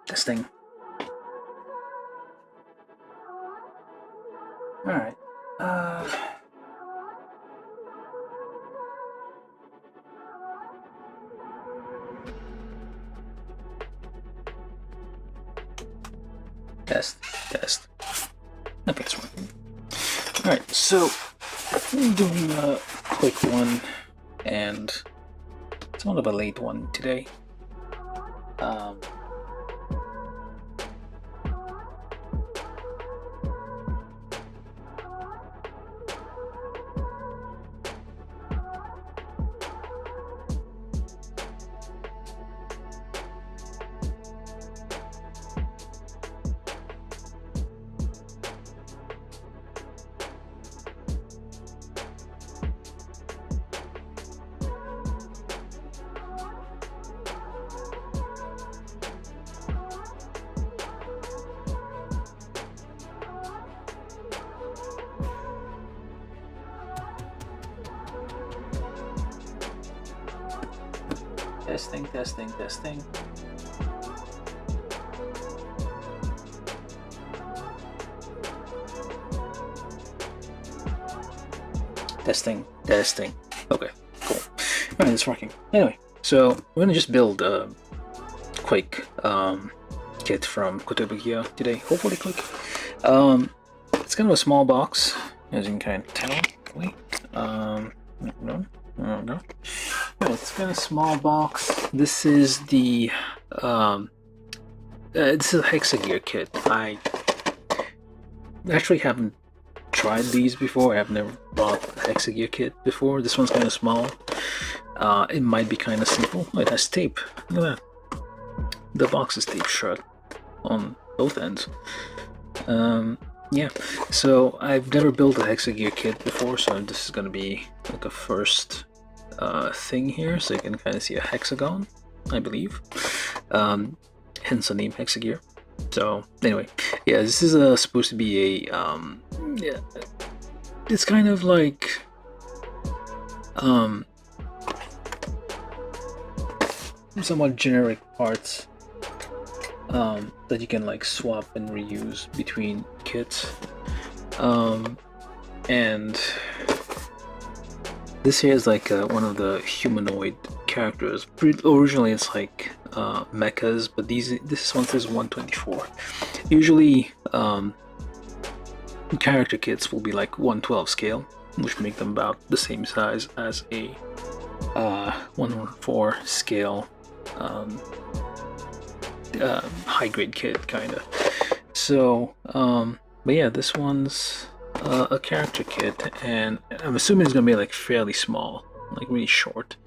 Testing. Alright. Test. Okay, it's working. Alright, so I'm doing a quick one, and it's sort of a late one today. Testing. Testing. Okay, cool. Alright, it's working. Anyway, so we're gonna just build a quick kit from Kotobukiya today. Hopefully quick. It's kind of a small box, as you can kind of tell. Wait. No. It's kind of a small box. This is the this is a Hexagear kit. I actually haven't tried these before. I've never bought a Hexagear kit before. This one's kind of small. It might be kind of simple. Oh, it has tape. Look at that. The box is taped shut on both ends. Yeah, so I've never built a Hexagear kit before, so this is going to be like a first thing here. So you can kind of see a hexagon, I believe. Hence the name Hexagear. So anyway, yeah, this is supposed to be a yeah, it's kind of like somewhat generic parts that you can like swap and reuse between kits. And this here is like one of the humanoid characters. Originally it's like mechas, but this one says 124. Usually character kits will be like 112 scale, which make them about the same size as a 114 scale high grade kit, kind of. So but yeah, this one's a character kit, and I'm assuming it's gonna be like fairly small, like really short.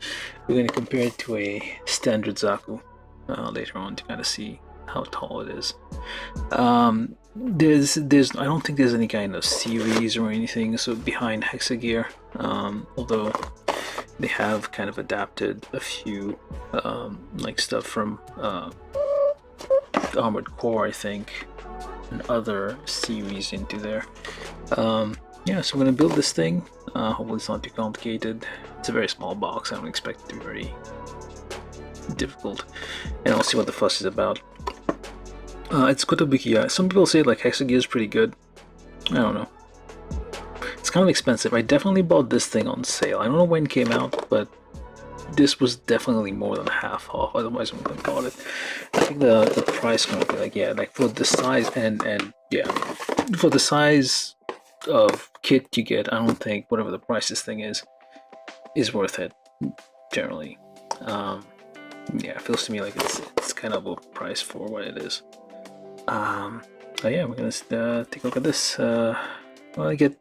We're gonna compare it to a standard Zaku later on to kind of see how tall it is. There's I don't think there's any kind of series or anything so behind Hexagear, although they have kind of adapted a few like stuff from Armored Core, I think, and other series into there. Yeah, so I'm gonna build this thing. Hopefully it's not too complicated. It's a very small box. I don't expect it to be very difficult, and I'll see what the fuss is about. It's Kotobukiya. Some people say like Hexagear is pretty good. I don't know. It's kind of expensive. I definitely bought this thing on sale. I don't know when it came out, but this was definitely more than half off. Otherwise, I wouldn't have bought it. I think the price gonna be like, yeah, like for the size and yeah, for the size of kit you get, I don't think whatever the price this thing is worth it. Generally, yeah, it feels to me like it's kind of a price for what it is. So yeah, we're gonna take a look at this. Well, I get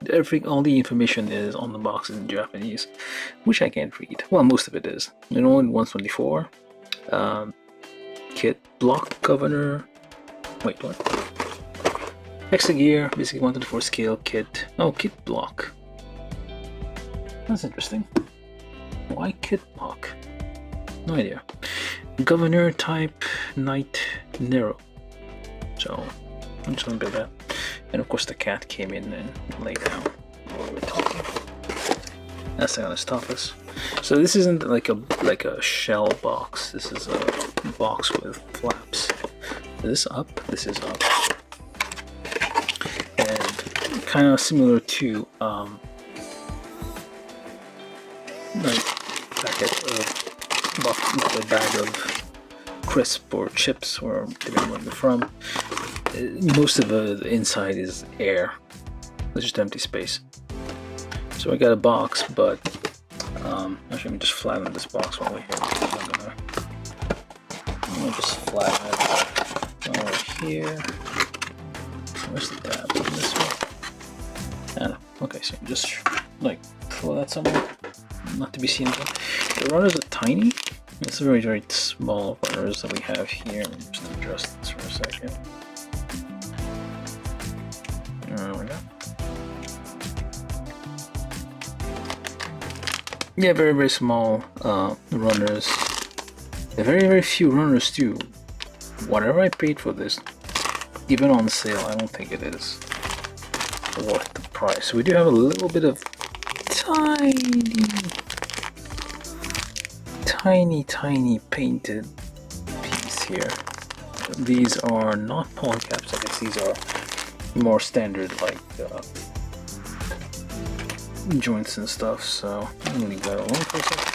all the information is on the boxes in Japanese, which I can't read. Well, most of it is. You know, in 124, kit block governor. Wait, what? Hexagear, basically 124 scale kit. Oh, kit block. That's interesting. Why kit block? No idea. Governor type Knight Nero. So I'm just gonna build that. And of course the cat came in and lay down while we were talking. That's not gonna stop us. So this isn't like a shell box. This is a box with flaps this up? This is up. And kind of similar to like a bag of crisp or chips, or depending on where you're from. Most of the inside is air. It's just empty space. So I got a box, but actually let me just flatten this box while we're here. I'm gonna just flatten it while we're here. Where's the tab? This way? I don't know. Okay, so just like throw that somewhere, not to be seen again. The runners are tiny. It's very, very small runners that we have here. Let me just adjust this for a second. There we go. Yeah, very, very small runners. Very, very few runners too. Whatever I paid for this, even on sale, I don't think it is worth the price. So we do have a little bit of tiny painted piece here. These are not polycaps, I guess these are more standard, like joints and stuff. So I'm gonna leave that alone for a second.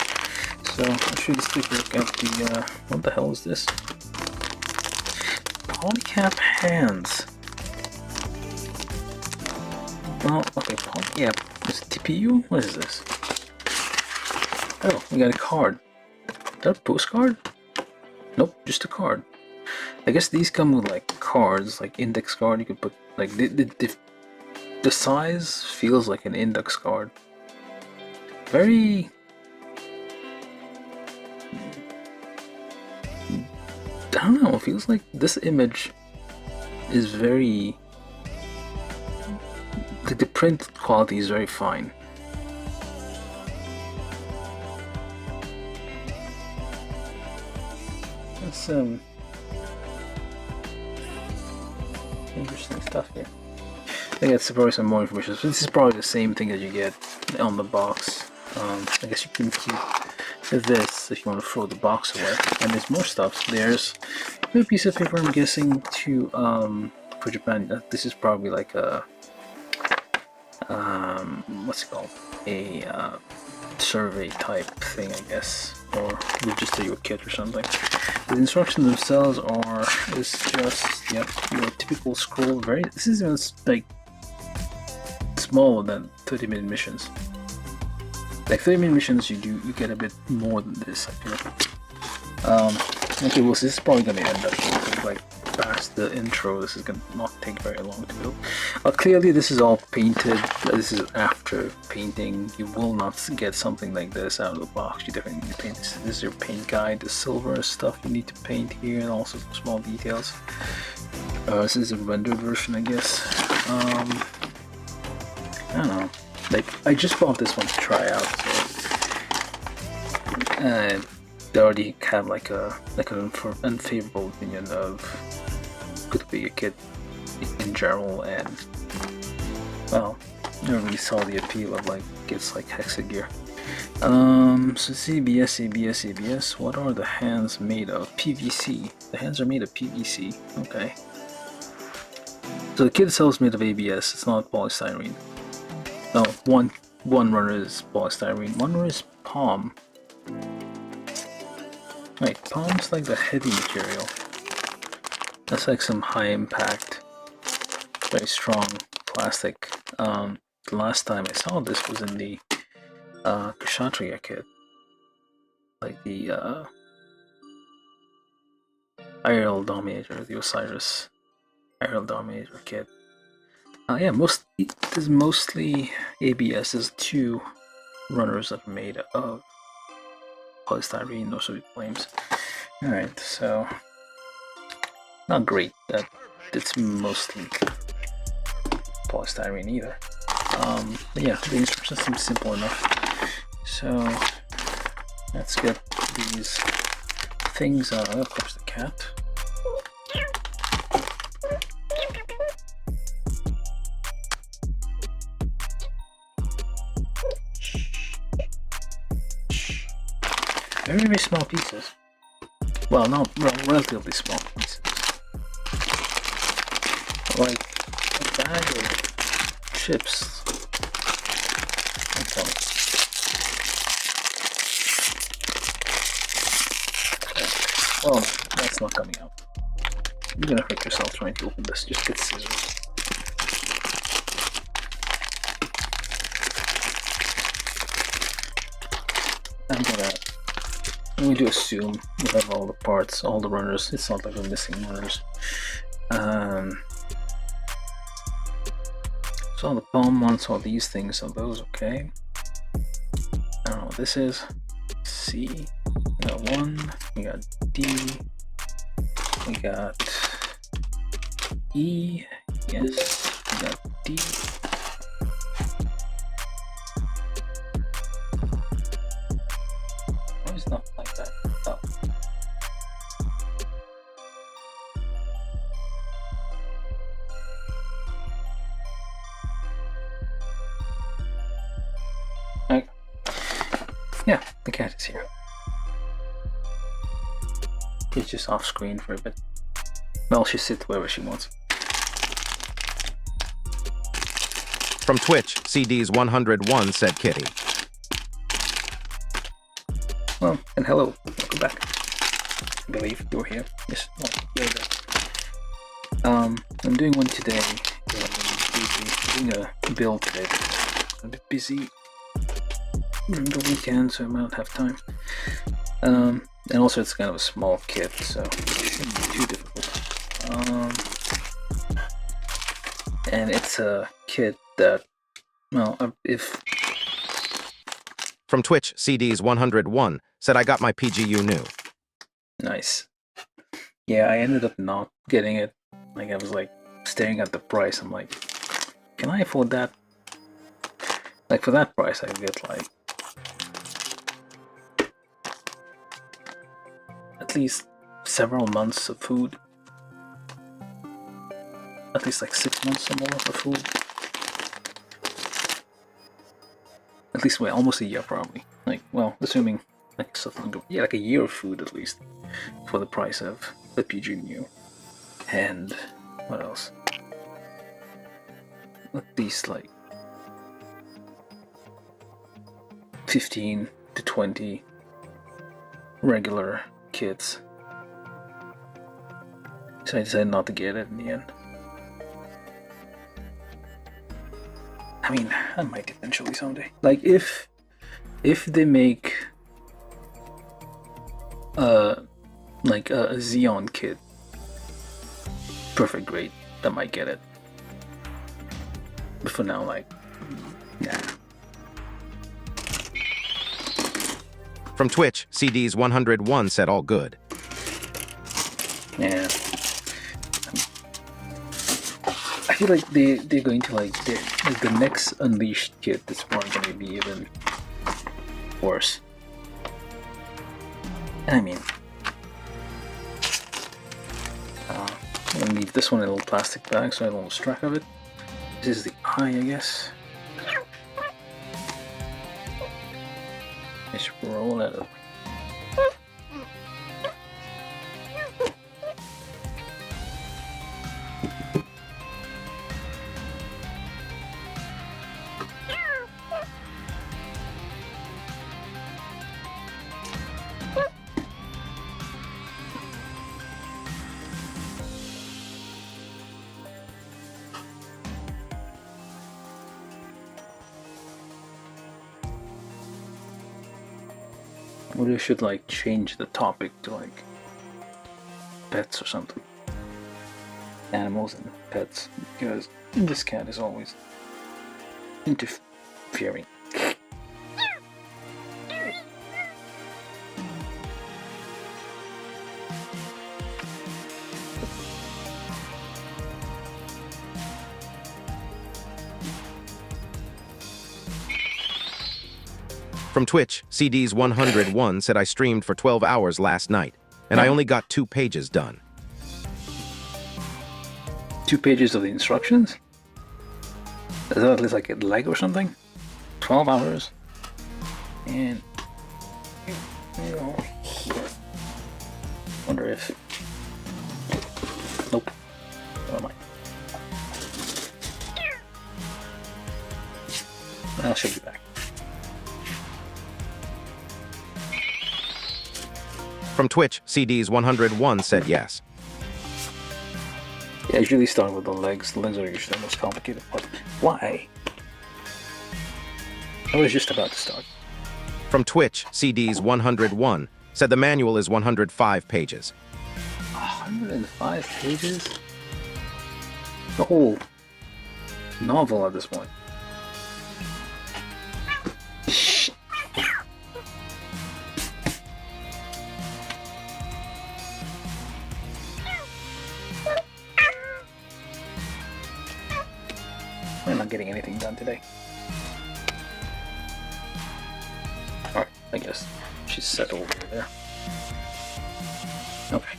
So I should just take a look at the what the hell is this? Polycap hands. Oh, okay, yeah, it's TPU? What is this? Oh, we got a card. Is that a postcard? Nope, just a card. I guess these come with like cards, like index card. You could put like the size feels like an index card. Very. I don't know. It feels like this image is very. The print quality is very fine. That's interesting stuff here. I think that's probably some more information. So this is probably the same thing that you get on the box. I guess you can keep this if you want to throw the box away. And there's more stuff. There's a piece of paper, I'm guessing, to for Japan. This is probably like a what's it called? A survey type thing, I guess, or register your kit or something. The instructions themselves is just your typical scroll. This is even like smaller than 30-minute missions. Like 30-minute missions, you get a bit more than this, I feel. Okay, well, so this is probably gonna end up like past the intro. This is gonna not take very long to build. Clearly, this is all painted. This is after painting. You will not get something like this out of the box. You definitely need to paint this. This is your paint guide. The silver stuff you need to paint here, and also some small details. This is a rendered version, I guess. I don't know. Like, I just bought this one to try out. So, they already have like an unfavorable opinion of Kotobukiya kit in general, and well, never really saw the appeal of like kits like Hexagear. So ABS. What are the hands made of? PVC. The hands are made of PVC. Okay. So the kit itself is made of ABS. It's not polystyrene. No, one runner is polystyrene. One runner is palm. Wait, palm's like the heavy material. That's like some high impact, very strong plastic. The last time I saw this was in the Kshatriya kit. Like the Aerial Dominator, the Osiris Aerial Dominator kit. Yeah, there's mostly ABS. There's two runners that are made of polystyrene, no sodium flames. Alright, so not great that it's mostly polystyrene either. But yeah, the instructions seem simple enough. So let's get these things out. Of course, the cat. Very, very small pieces. Well, relatively small pieces. like a bag of chips. Okay. Well, that's not coming out. You're gonna hurt yourself trying to open this. Just get scissors. I'm going to assume we have all the parts, all the runners. It's not like we're missing runners. So all the palm ones, all these things, are those okay? I don't know what this is. C. We got 1. We got D. We got E. Yes. We got D. Why is it not like that? Oh. Okay. Yeah, the cat is here. She's just off screen for a bit. Well, she sits wherever she wants. From Twitch, CDs 101 said Kitty. Well, and hello, welcome back. I believe you're here. Yes, well, here we go. I'm doing one today. I'm doing a build today. I'm a bit busy during the weekend, so I might not have time. And also it's kind of a small kit, so it shouldn't be too difficult. And it's a kit that, well, if... From Twitch, CDs 101 said I got my PGU new. Nice. Yeah, I ended up not getting it. Like, I was like staring at the price. I'm like, can I afford that? Like, for that price, I could get like at least several months of food. At least like 6 months or more of food. At least, well, almost a year probably. Like, well, assuming like something, yeah, like a year of food at least for the price of the PG new. And what else? At least like 15 to 20 regular kits. So I decided not to get it in the end. I mean, I might eventually someday. Like, if they make like a Xeon kit, perfect grade, I might get it. But for now, like, nah. From Twitch, CDs 101 said all good. Yeah. I feel like they're going to like the next Unleashed kit is probably going to be even worse. And I mean, I'm gonna leave this one in a little plastic bag so I don't lose track of it. This is the eye, I guess. Just roll it up. We should like change the topic to like pets or something. Animals and pets, because this cat is always interfering. From Twitch, CDs 101 said I streamed for 12 hours last night, and I only got 2 pages done. 2 pages of the instructions? Is that at least like a leg or something? 12 hours? And... you know, here. Wonder if... Nope. Never mind. I should be back. From Twitch, CDs101 said yes. Yeah, I usually start with the legs. The legs are usually the most complicated part. Why? I was just about to start. From Twitch, CDs101 said the manual is 105 pages. 105 pages? The whole novel at this point. I'm not getting anything done today. Alright, I guess she's settled over there. Okay.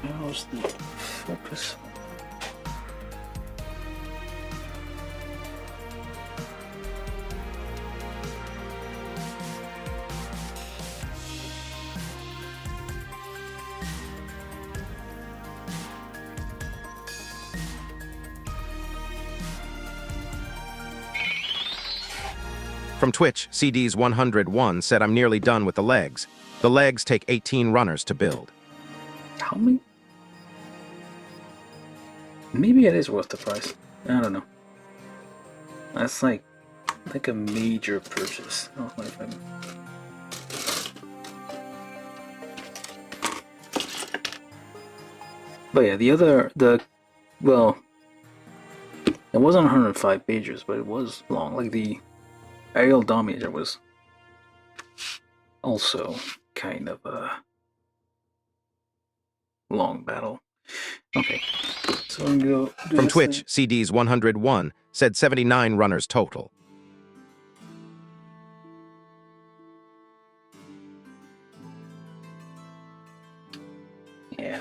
How's the focus? From Twitch, CDs101 said I'm nearly done with the legs. The legs take 18 runners to build. How many? Maybe it is worth the price. I don't know. That's like a major purchase. I don't know if I'm... But yeah, well, it wasn't 105 pages, but it was long. Like the aerial dominator was also kind of a long battle. Okay, so I'm gonna go do From Twitch, CDs101 said 79 runners total. Yeah.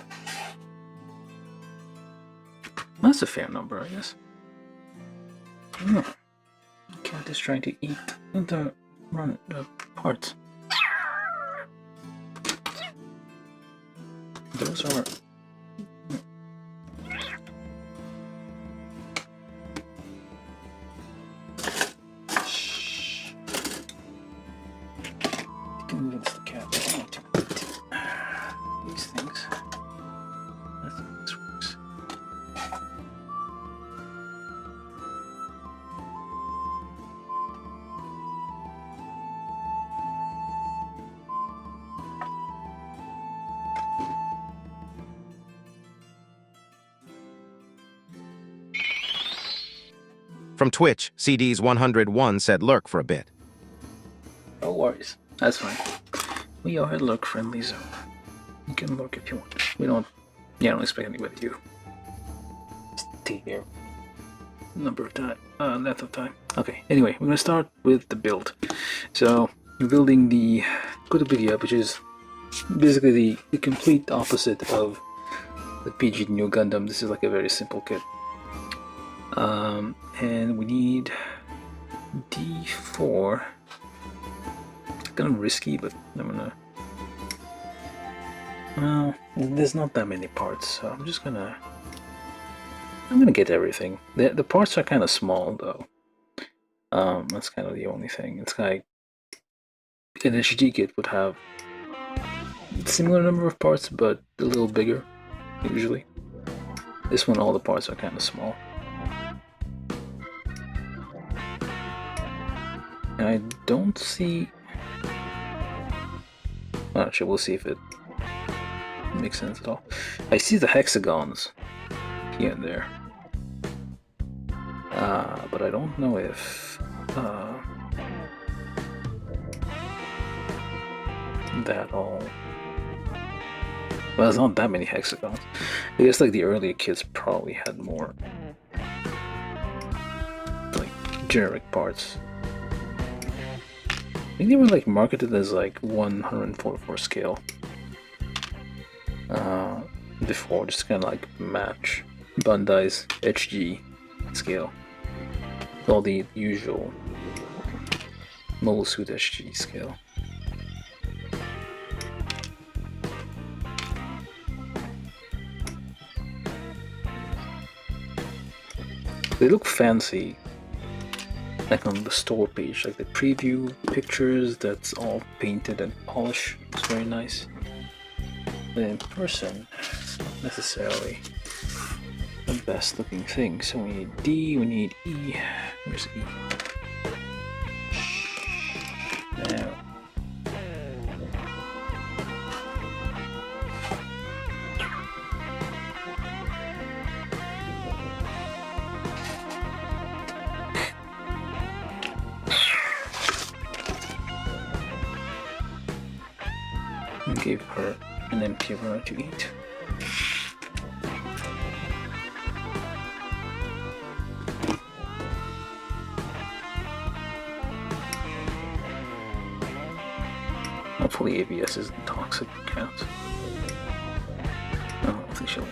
That's a fair number, I guess. Cat is trying to eat the parts. Those are... Shh. You can convince the cat not to eat these things. I think this works. From Twitch, CDs101 said lurk for a bit. No worries. That's fine. We are a lurk-friendly zone. You can lurk if you want. We don't expect anybody to stay here length of time. Okay, anyway, we're gonna start with the build. So, we're building the Kotobukiya, which is basically the complete opposite of the PG New Gundam. This is like a very simple kit. And we need D4. It's kind of risky, but I'm gonna... Well, there's not that many parts, so I'm gonna get everything. The parts are kind of small, though. That's kind of the only thing. It's like an HD kit would have a similar number of parts, but a little bigger, usually. This one, all the parts are kind of small. And I don't see... Well, actually, we'll see if it makes sense at all. I see the hexagons here and there. But I don't know if... that all... Well, there's not that many hexagons. I guess like the earlier kits probably had more like generic parts. I think they were like marketed as like 144 scale before, just kind of like match Bandai's HG scale, all the usual Mobile Suit HG scale. They look fancy, like on the store page, like the preview pictures that's all painted and polished. It's very nice. But in person, it's not necessarily the best looking thing. So we need D, we need E. Where's E? Now. And gave her an empty runner to eat. Hopefully ABS isn't toxic for cats. Oh, hopefully she'll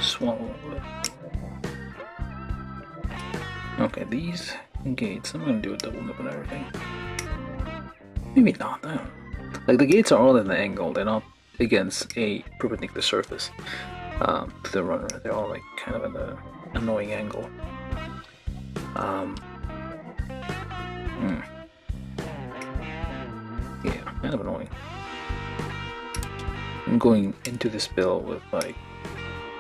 swallow it. Okay, these gates, I'm gonna do a double nip and everything. Maybe not, I don't know. Like the gates are all at an angle, they're not against a perpendicular surface to the runner. They're all like kind of at an annoying angle. Yeah, kind of annoying. I'm going into this build with like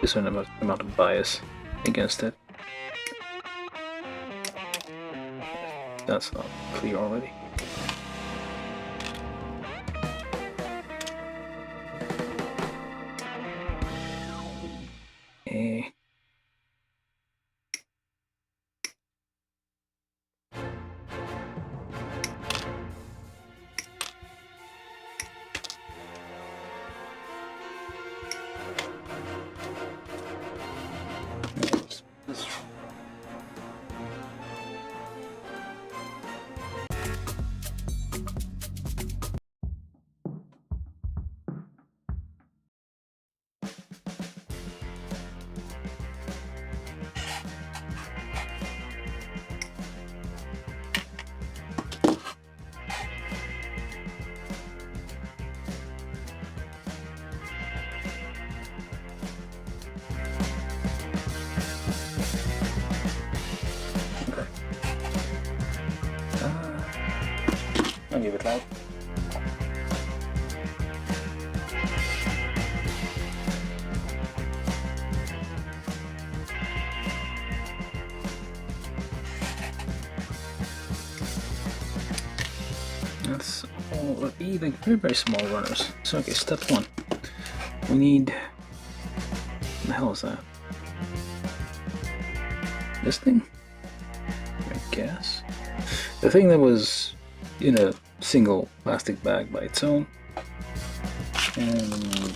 a certain amount of bias against it. That's not clear already. I'll give it that. That's all of E, like very small runners. So okay, step one. We need, what the hell is that? This thing? I guess. The thing that was in a single plastic bag by its own. And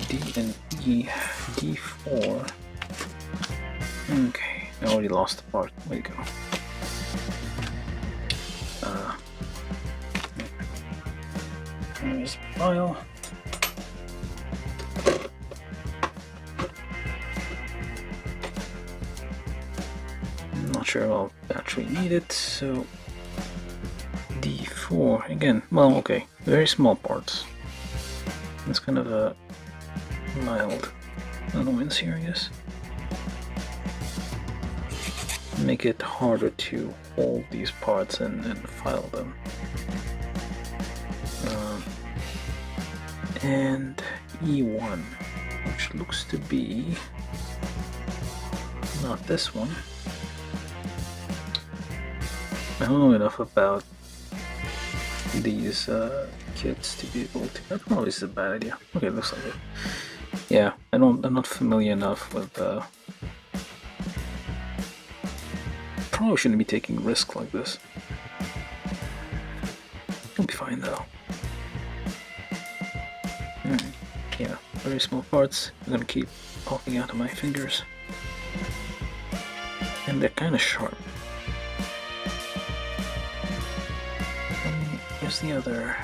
D and E, D4. Okay, I already lost the part. Way to go. There's the file. I'm not sure I'll actually need it, so D4 again. Well, okay, very small parts. It's kind of a mild annoyance here, I guess. Make it harder to hold these parts and file them. And E1, which looks to be not this one. I don't know enough about these kits to be able to. That probably is a bad idea. Okay, looks like it. Yeah, I'm not familiar enough with. Probably shouldn't be taking risks like this. It'll be fine though. Yeah, very small parts. I'm gonna keep popping out of my fingers. And they're kind of sharp. Here's the other.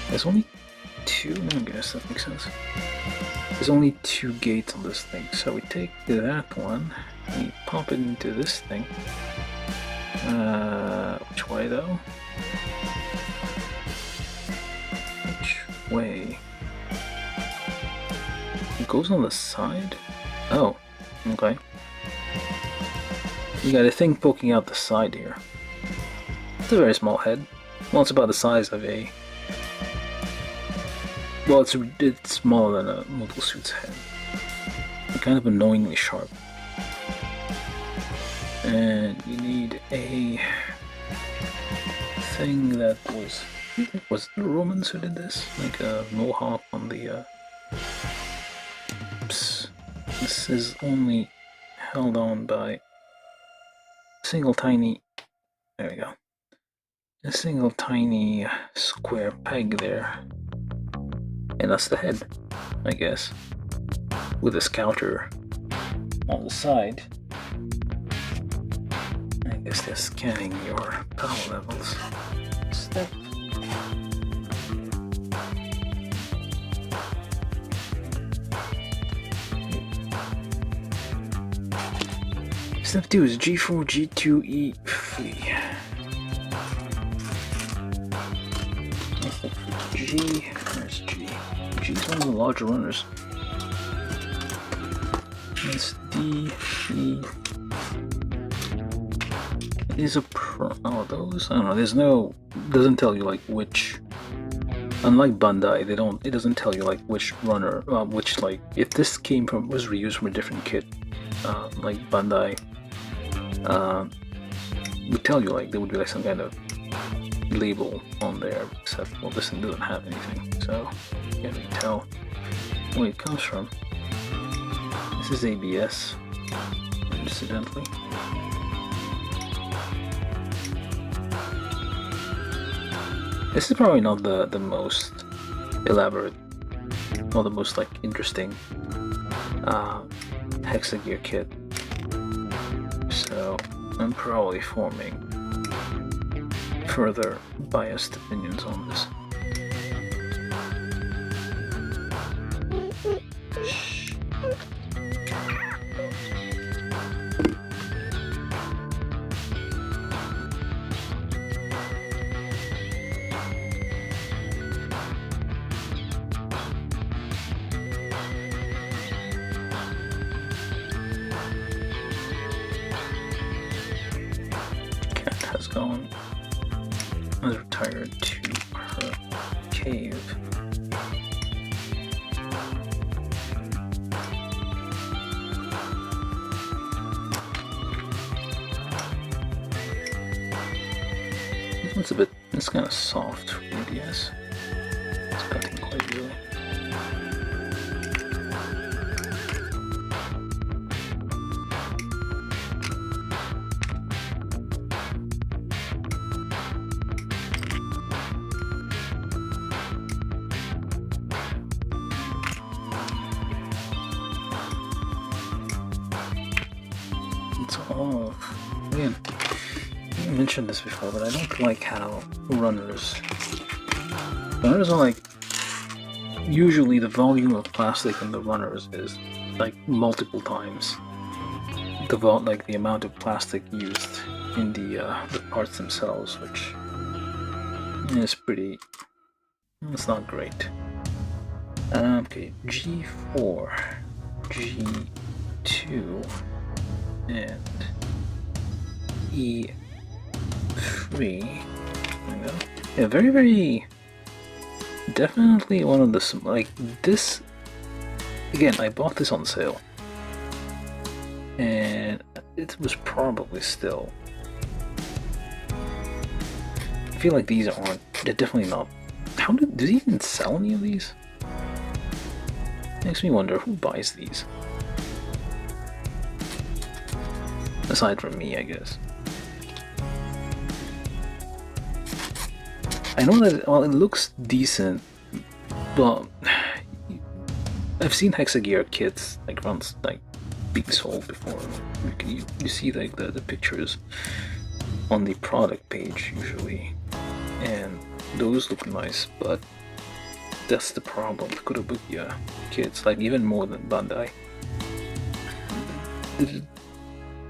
There's only two, I guess that makes sense. There's only two gates on this thing, so we take that one, we pop it into this thing. Which way though? Which way? goes on the side? Oh, okay. You got a thing poking out the side here. It's a very small head. Well, it's about the size of a... Well, it's smaller than a Mobile Suit's head. It's kind of annoyingly sharp. And you need a thing that was... Was it the Romans who did this? Like a mohawk on the... Oops. This is only held on by a single tiny... There we go. A single tiny square peg there. And that's the head, I guess. With a scouter on the side. I guess they're scanning your power levels. Step. Step 2 is G4, G2, E3. G, where's G? G is one of the larger runners. It's D, E. Is a pro. Oh, those? I don't know. There's no. Doesn't tell you like which. Unlike Bandai, they don't. It doesn't tell you like which runner, which like if this was reused from a different kit, like Bandai, would tell you like there would be like some kind of label on there, except well this thing doesn't have anything, so you can't really tell where it comes from. This is ABS, incidentally. This is probably not the most elaborate or the most like interesting Hexagear kit, so I'm probably forming further biased opinions on this. Cat has gone. Has retired to her cave. It's kind of soft for ABS. It's cutting quite easily. It's all, again, I mentioned this before, but I don't like how runners are like, usually the volume of plastic in the runners is like multiple times the amount of plastic used in the parts themselves, which is pretty, it's not great. Okay, G4, G2, and E3. There we go. Yeah, very, very, definitely one of the, like, this, again, I bought this on sale, and it was probably still, I feel like these aren't, they're definitely not, do they even sell any of these? Makes me wonder who buys these. Aside from me, I guess. I know that, well, it looks decent, but I've seen Hexagear kits like being sold before. You see like the pictures on the product page usually, and those look nice, but that's the problem. The Kotobukiya kits, like even more than Bandai.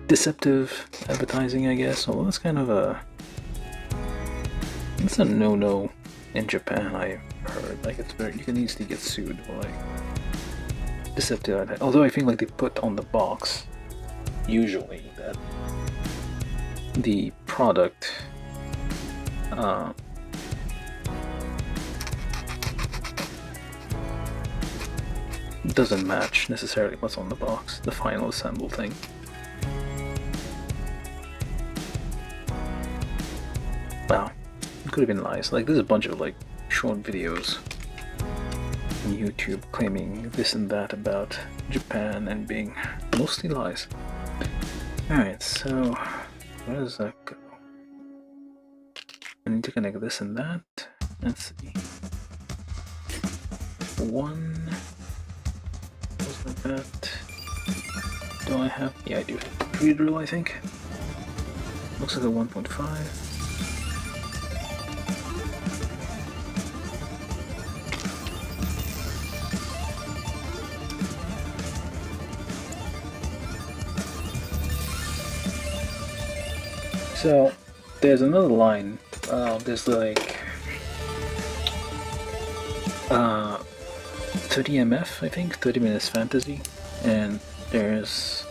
Deceptive advertising, I guess. Well, that's kind of it's a no-no in Japan. I heard like it's very, you can easily get sued for like deceptive. Although I feel like they put on the box usually that the product doesn't match necessarily what's on the box, the final assemble thing. Wow, it could have been lies. Like there's a bunch of like short videos on YouTube claiming this and that about Japan and being mostly lies. Alright, so where does that go? I need to connect this and that. Let's see. One goes like that. Do I have? Yeah, I do have a pre-drill, I think. Looks like a 1.5. So there's another line. There's like 30 MF, I think, 30 minutes fantasy, and there's,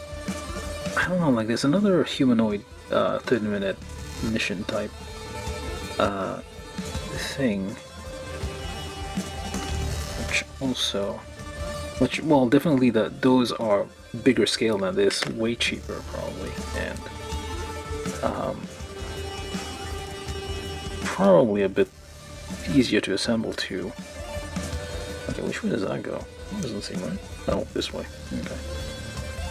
I don't know, like there's another humanoid 30-minute mission type thing, which well, definitely those are bigger scale than this, way cheaper probably, and probably a bit easier to assemble too. Okay, which way does that go? It doesn't seem right. Oh, this way. Okay.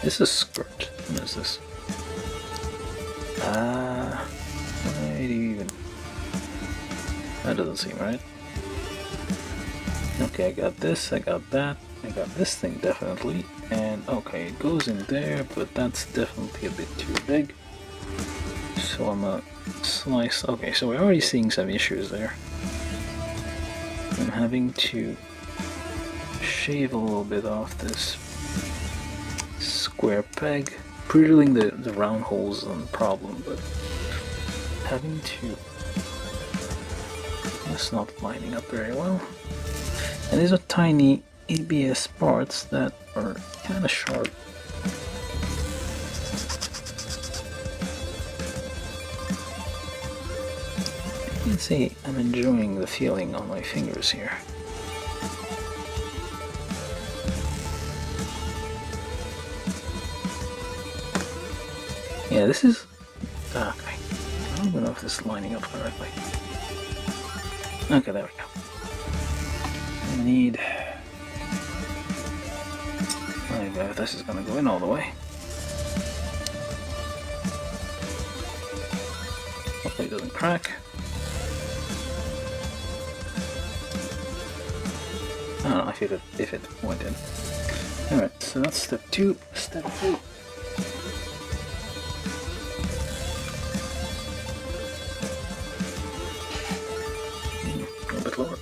This is skirt. What is this? Why do you even... That doesn't seem right. Okay, I got this, I got that, I got this thing definitely, and okay, it goes in there, but that's definitely a bit too big. So I'm gonna slice. Okay, so we're already seeing some issues there. I'm having to shave a little bit off this square peg. Pre-drilling the round holes isn't a problem, but having to... That's not lining up very well. And these are tiny ABS parts that are kind of sharp. You can see I'm enjoying the feeling on my fingers here. Yeah, this is... Okay. I don't know if this is lining up correctly. Okay, there we go. I need... There we go, if this is gonna go in all the way. Hopefully it doesn't crack. I don't know if it went in. Alright, so that's step 2. Step 3. A little bit lower.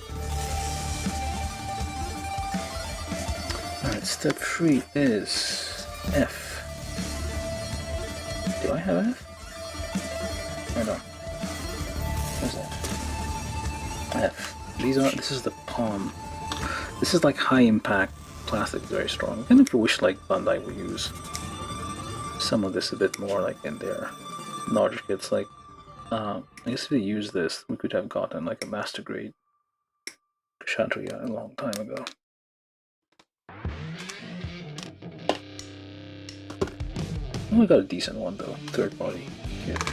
Alright, step 3 is F. Do I have F? I don't. What's that? F. This is the palm. This is like high impact plastic, very strong. I kind of wish like Bandai would use some of this a bit more, like in their larger kits. Like, I guess if they use this, we could have gotten like a master grade Kshatriya a long time ago. Oh, I got a decent one though, third party kit.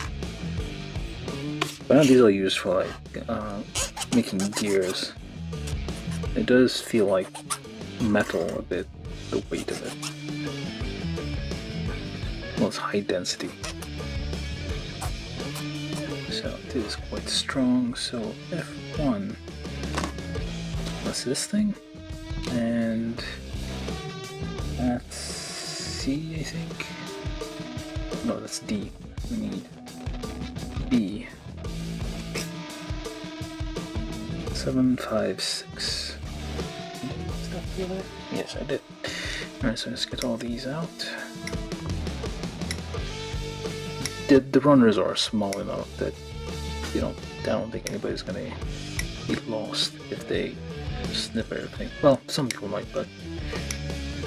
But now these are used for like making gears. It does feel like metal a bit, the weight of it. Well, it's high density. So it is quite strong. So F1. What's this thing? And that's C, I think. No, that's D. We need B. 756. Yes, I did. Alright, so let's get all these out. The runners are small enough that I don't think anybody's gonna be lost if they snip everything. Well, some people might, but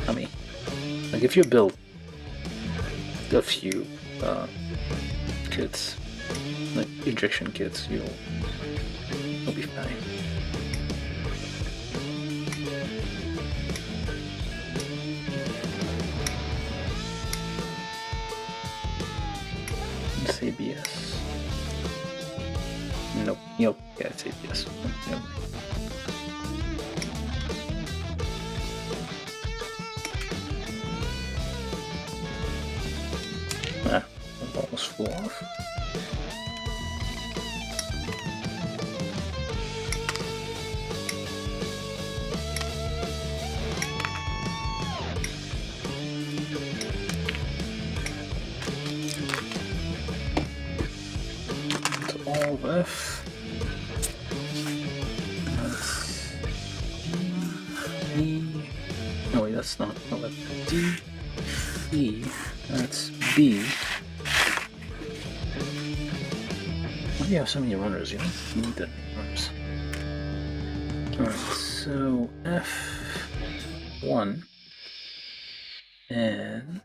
not me. Like if you build a few kits, like injection kits, you'll be fine. It's ABS. Nope. Yep. Yeah, it's ABS. Yep. Ah, it almost flew off. F. That's E. No wait, that's not. No, that's D. E. That's B. Why do you have so many runners? You don't need that many runners. Alright, so F1 and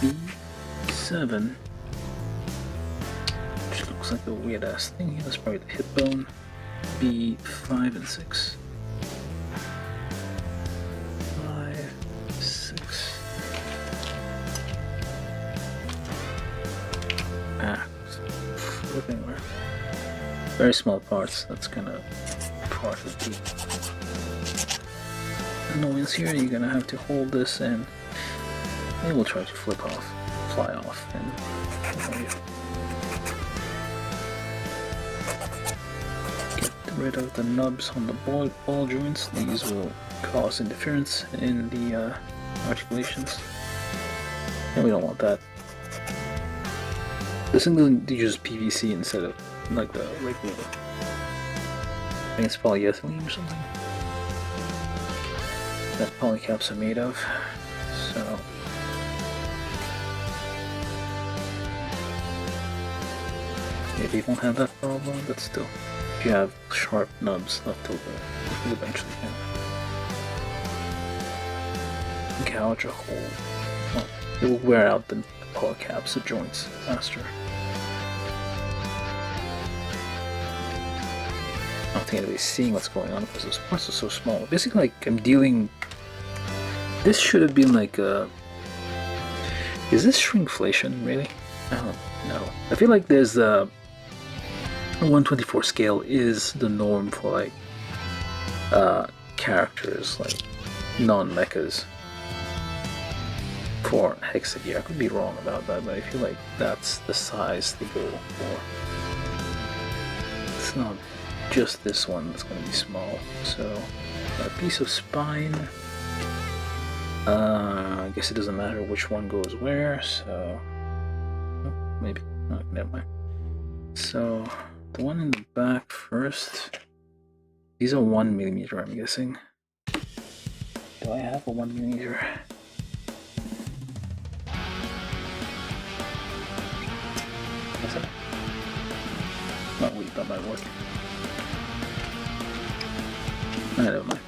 B7. Looks like a weird ass thing here. That's probably the hip bone. B5 and 6. 5, 6. Ah, flipping where? Very small parts. That's gonna part of the annoyance here. You're gonna have to hold this and it will try to fly off, and rid of the nubs on the ball joints. These will cause interference in the articulations, and we don't want that. This thing doesn't use PVC instead of like the regular. I think it's polyethylene or something that polycaps are made of. So maybe you won't have that problem, but still. You have sharp nubs left over, you eventually can gouge a hole. Well, it will wear out the polycaps, the joints, faster. I don't think anybody's seeing what's going on because those parts are so small. Basically, like I'm dealing. This should have been like a. Is this shrinkflation really? I don't know. I feel like there's a. 1/24 scale is the norm for like characters like non-mechas for Hexagear. I could be wrong about that, but I feel like that's the size they go for. It's not just this one that's going to be small. So a piece of spine. I guess it doesn't matter which one goes where. So maybe never mind. So. The one in the back first. These are 1mm, I'm guessing. Do I have a 1mm? What's that? Oh wait, that might work. Never mind.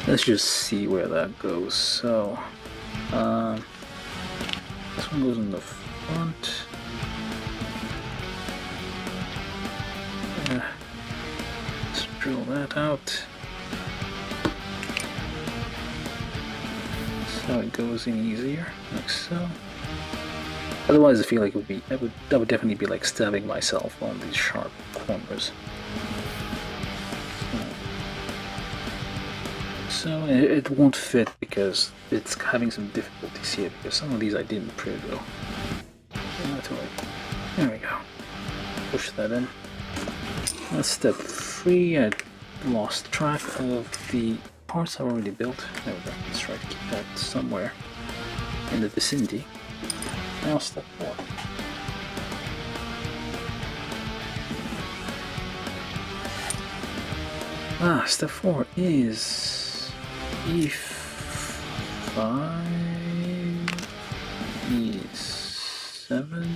Let's just see where that goes. So, this one goes in the front. Let's drill that out. So it goes in easier, like so. Otherwise, I feel like it would be that would definitely be like stabbing myself on these sharp corners. So it won't fit because it's having some difficulties here because some of these I didn't pre-drill. There we go. Push that in. That's step 3. I lost track of the parts I've already built. There we go. Let's try to keep that somewhere in the vicinity. Now step 4. Step 4 is E5, E7.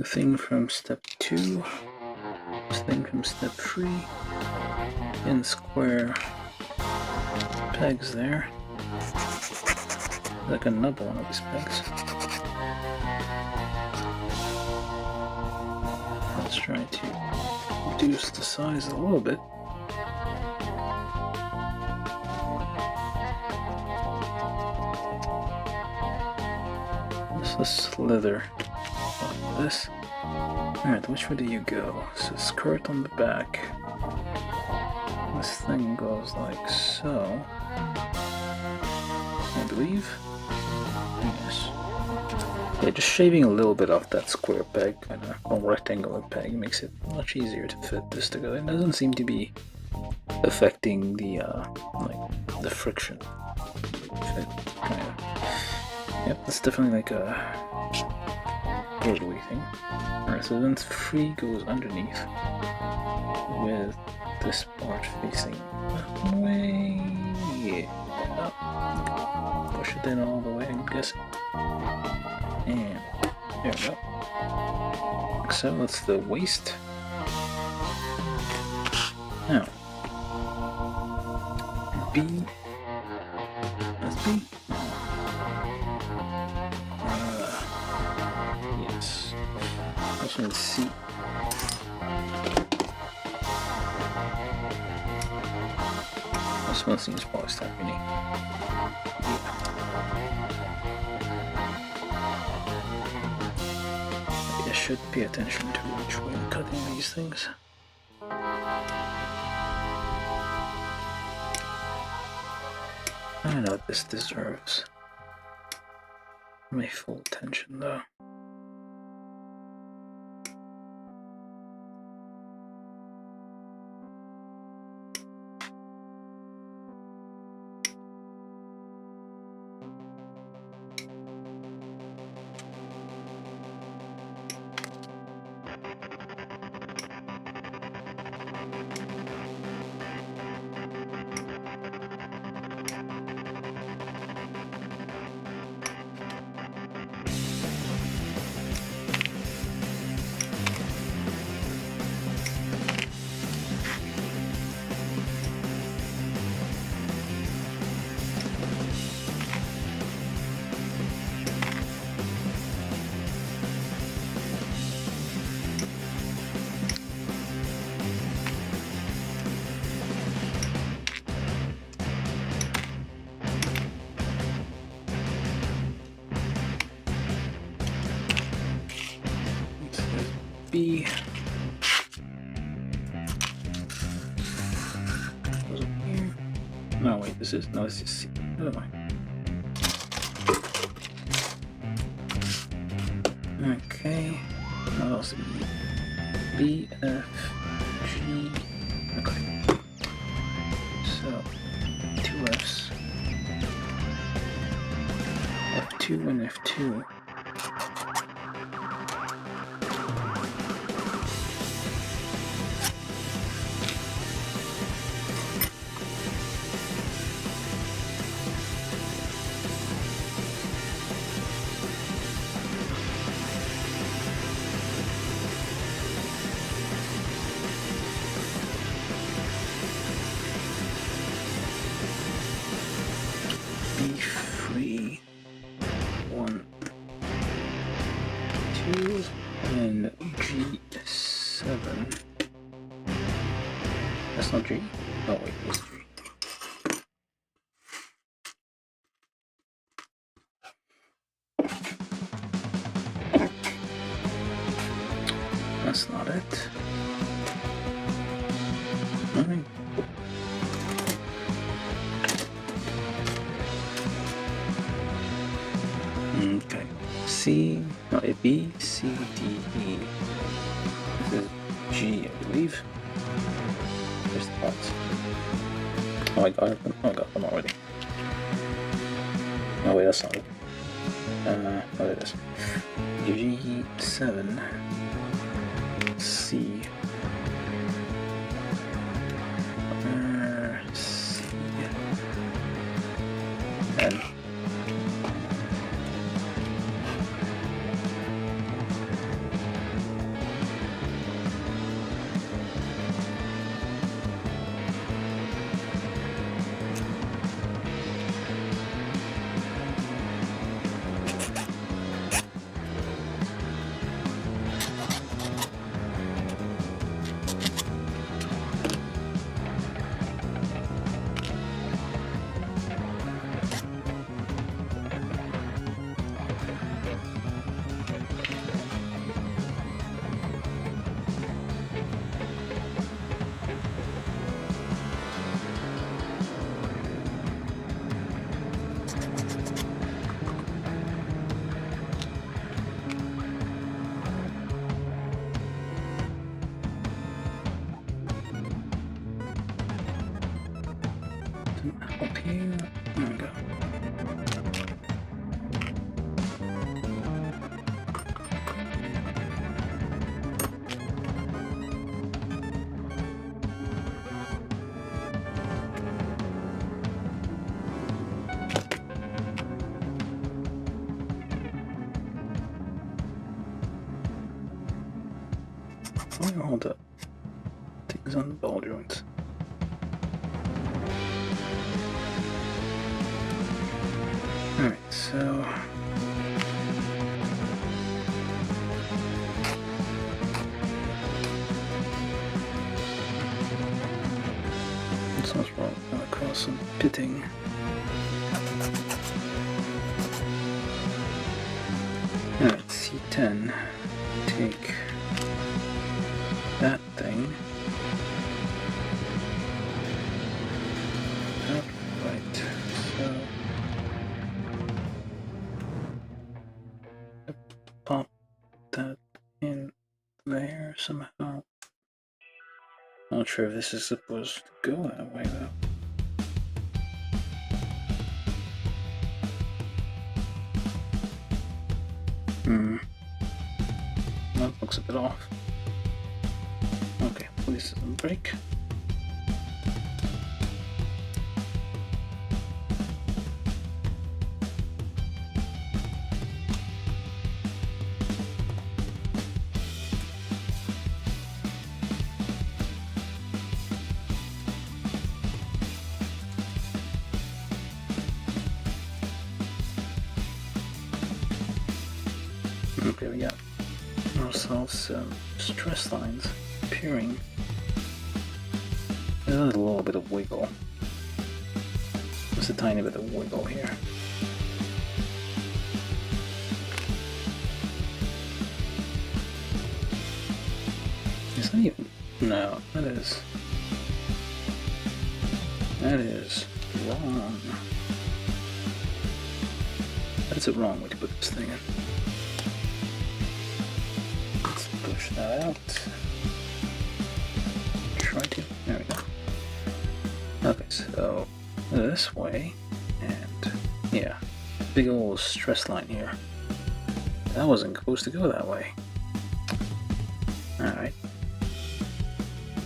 thing from step 2, this thing from step 3, and square pegs there. Like another one of these pegs. Let's try to reduce the size a little bit. Let's just slither like this. Alright, which way do you go? So skirt on the back. This thing goes like so, I believe. Yes. Yeah, just shaving a little bit off that square peg, kind of a rectangular peg, makes it much easier to fit this together. It doesn't seem to be affecting the like the friction fit. Yep, that's definitely like a rotary thing. Alright, so then 3 goes underneath with this part facing way up. Push it in all the way, I'm guessing. And there we go. So that's the waist. Now, B. That's B. Yes. Also need C. This one seems probably starting. I should pay attention to which way I'm cutting these things. I don't know if this deserves my full attention though. B. Goes up here. No, wait, this is C. Never mind. Okay. What else? B, F, G. Okay. So, 2 Fs. F2 and F2. B3, 1, 2, and G7. That's not G. Oh wait, it's G. That's not it. Alright. Okay. C, no, a B, C, D, E. This is G, I believe. Where's the parts? Oh, I got them already. Oh wait, that's not it. Oh, there it is. G7, C, C, N. some help here. There we go. Where are all the things on the ball joints? Alright, so sounds wrong. Across some pitting. Alright, C10. Take that thing. Right, so pop that in there somehow. Not sure if this is supposed to go that way though. That looks a bit off. Okay, please doesn't break. Okay, we got ourselves some stress lines appearing. There's a little bit of wiggle. Just a tiny bit of wiggle here. Is that even? No, that is wrong. That's a wrong way to put this thing in. Let's push that out. Try to. There we go. Okay, so this way, and yeah, big old stress line here. That wasn't supposed to go that way. Alright.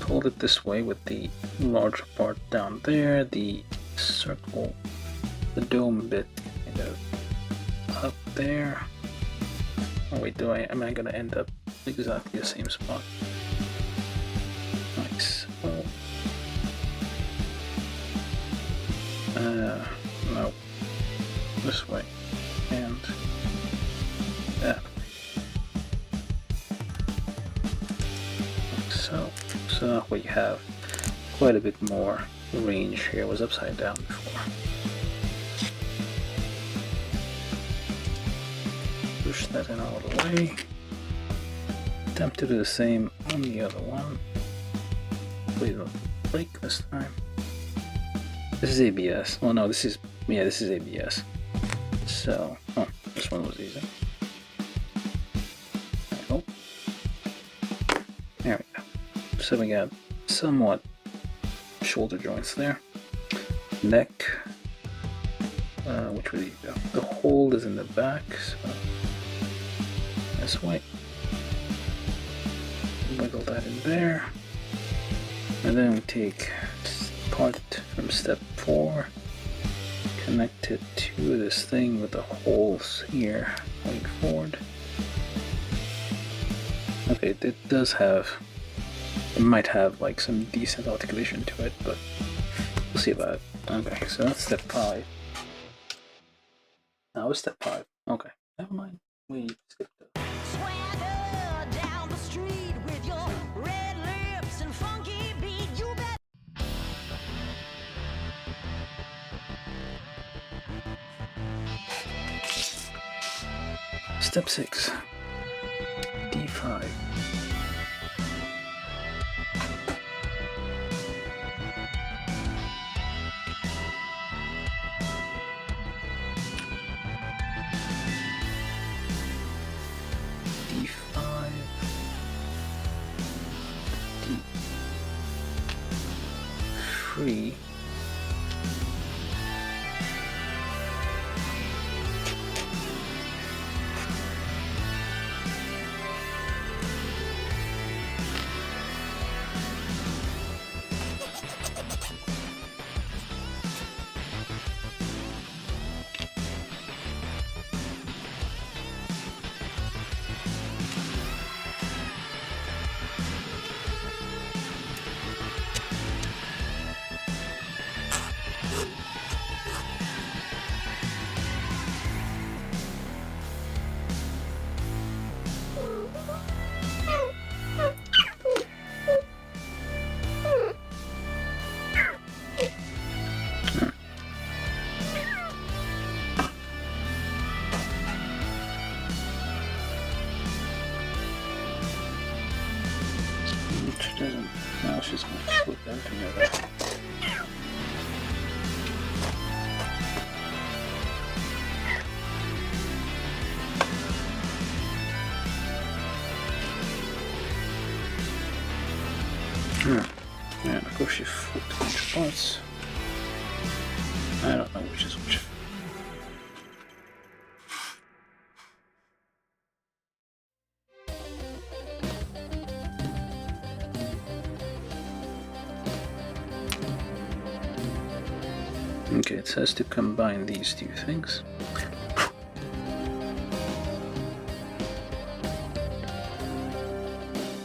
Pulled it this way with the larger part down there, the circle, the dome bit kind of up there. Oh wait, am I gonna end up exactly the same spot? Nice. Well, no. This way. And that way. Like so. So that way you have quite a bit more range here. It was upside down before. Push that in all the way. Attempt to do the same on the other one. Please don't break this time. This is ABS. Oh no, this is ABS. So, oh, this one was easy. I hope. There we go. So we got somewhat shoulder joints there. Neck. Which way do you go? The hole is in the back, so this way. Wiggle that in there. And then we take part from step 4, connect it to this thing with the holes here going forward. Okay, it does have, it might have like some decent articulation to it, but we'll see about it. Okay, so that's step 5. That was step 5. Okay, never mind. We skipped it. Step 6. D5. D3. Put them together. And of course you flip a bunch of parts. I don't know which is which. Okay, it says to combine these two things.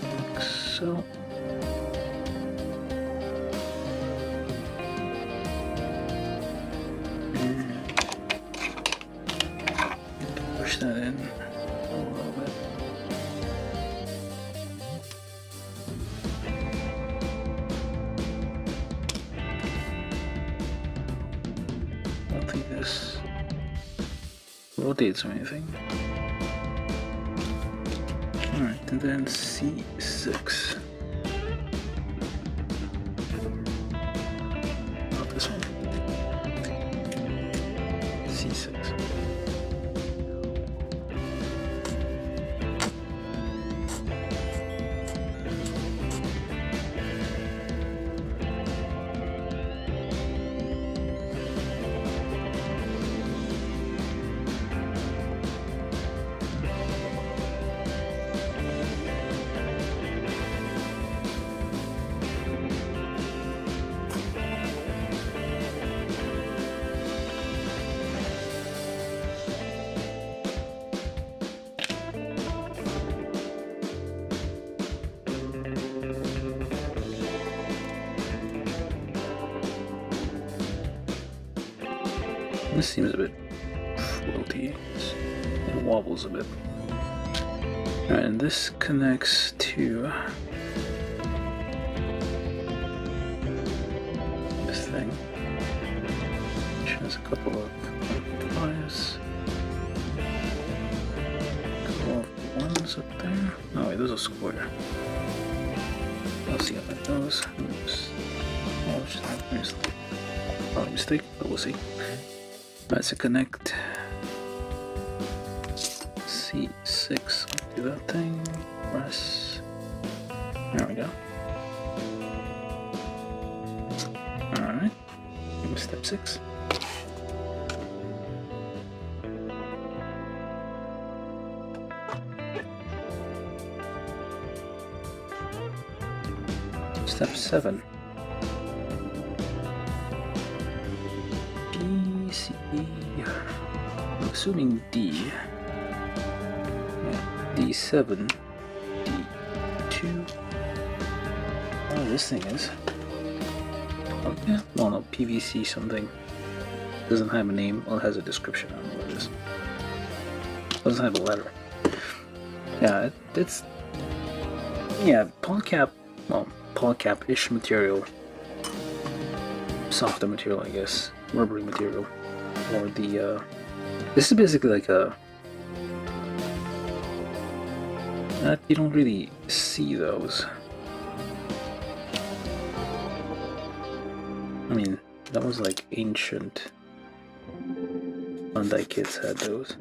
Like so. Push that in a little bit. I don't think this rotates or anything. Alright, and then C6. Not this one. C6. This seems a bit floaty. It wobbles a bit. Alright, and this connects to this thing, which has a couple of wires. A couple of ones up there. Oh wait, those are square. I'll see how that goes. Oops. Oh, it's just probably a mistake, but we'll see. Alright, so connect C6 to that thing, press, there we go. Alright, step 6. Step 7. I'm assuming D. Yeah, D7, D2. Oh, this thing is. Oh, yeah, well, no, PVC something. Doesn't have a name, well, it has a description. I don't know what it is. Doesn't have a letter. Yeah, it's. Yeah, polycap, well, polycap-ish material. Softer material, I guess. Rubbery material. Or the, this is basically like a, you don't really see those. I mean, that was like ancient. Bandai kids had those.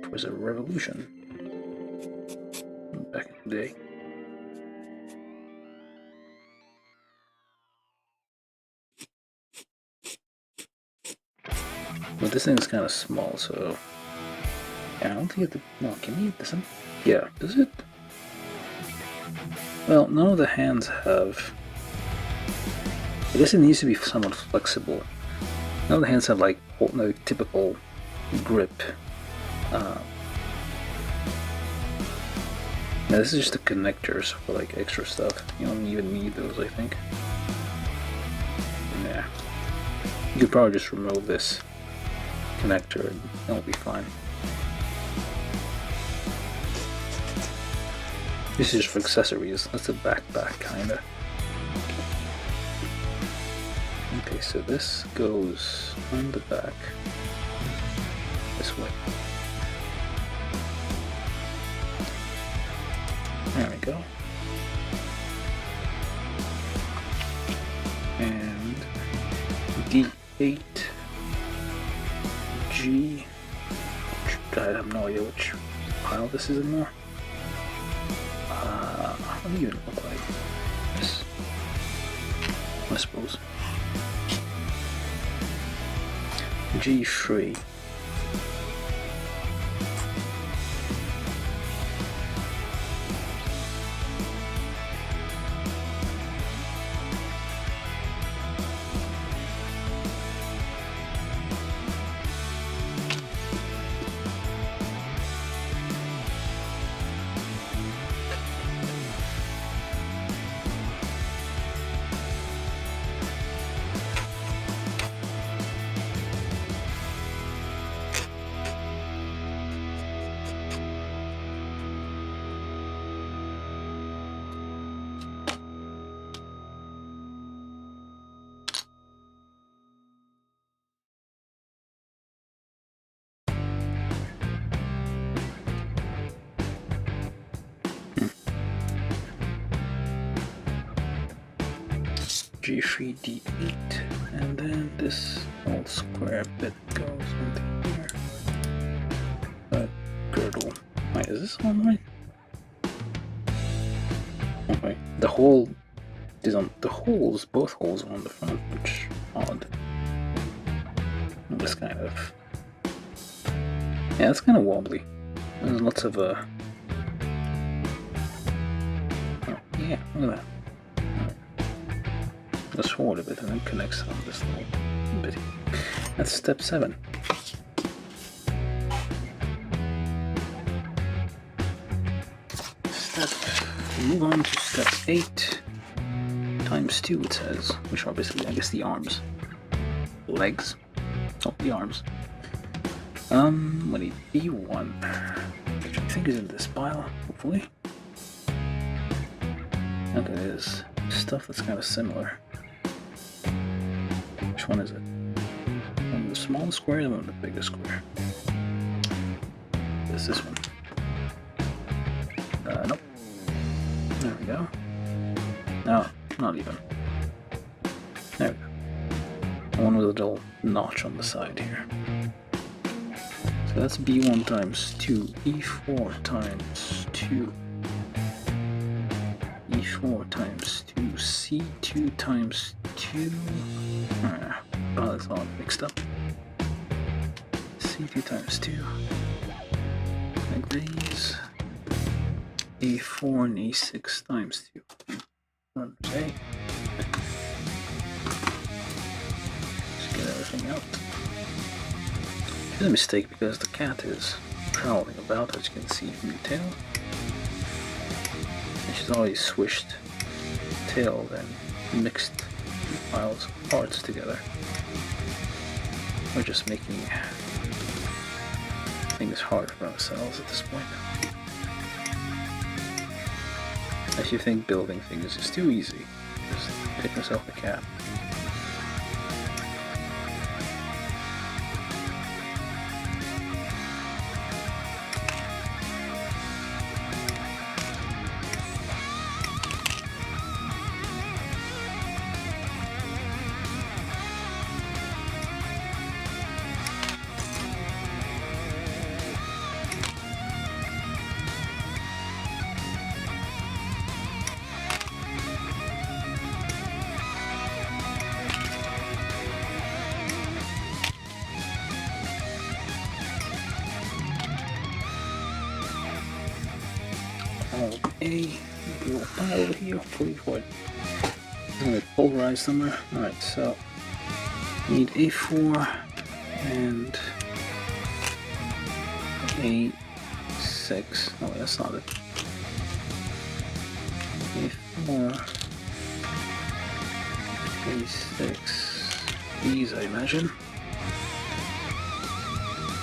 It was a revolution back in the day. But this thing is kind of small, so yeah, I don't think it. No, can you? Does it? Yeah, does it? Well, none of the hands have. I guess it needs to be somewhat flexible. None of the hands have like typical grip. Now this is just the connectors for like extra stuff. You don't even need those, I think. Yeah, you could probably just remove this connector and it'll be fine. This is just for accessories. That's a backpack kinda. Okay, so this goes on the back this way. There we go. And D8, G. I have no idea which pile this is anymore. What do you even look like? This, I suppose. G3. G3, D8, and then this whole square bit goes into here. Girdle. Wait, is this one right? Okay, the hole is on the holes. Both holes are on the front, which odd. This kind of, yeah, it's kind of wobbly. There's lots of oh, yeah, look at that. Goes forward a bit and then connects on this little bit. That's step 7. Move on to step 8 times 2, it says, which are basically, I guess, the arms, legs, not the arms. We need B1, which I think is in this pile, hopefully. Okay, there's stuff that's kind of similar. Which one is it? One of the small square and one of the bigger square. Is this one? Nope. There we go. No, not even. There we go. One with a little notch on the side here. So that's B1 times 2, E4 times 2, E4 times 2, C2 times 2. Oh, that's all mixed up. C2 times 2. Like these. A4 and A6 times 2. Okay. Let's get everything out. It's a mistake because the cat is prowling about, as you can see from the tail. And she's always swished tail and mixed piles of parts together. We're just making things hard for ourselves at this point. If you think building things is too easy, just pick yourself a cat. A little pile over here, hopefully for it. I'm going to pulverize somewhere. Alright, so need A4 and A6. Oh, that's not it. A4, A6. These, I imagine.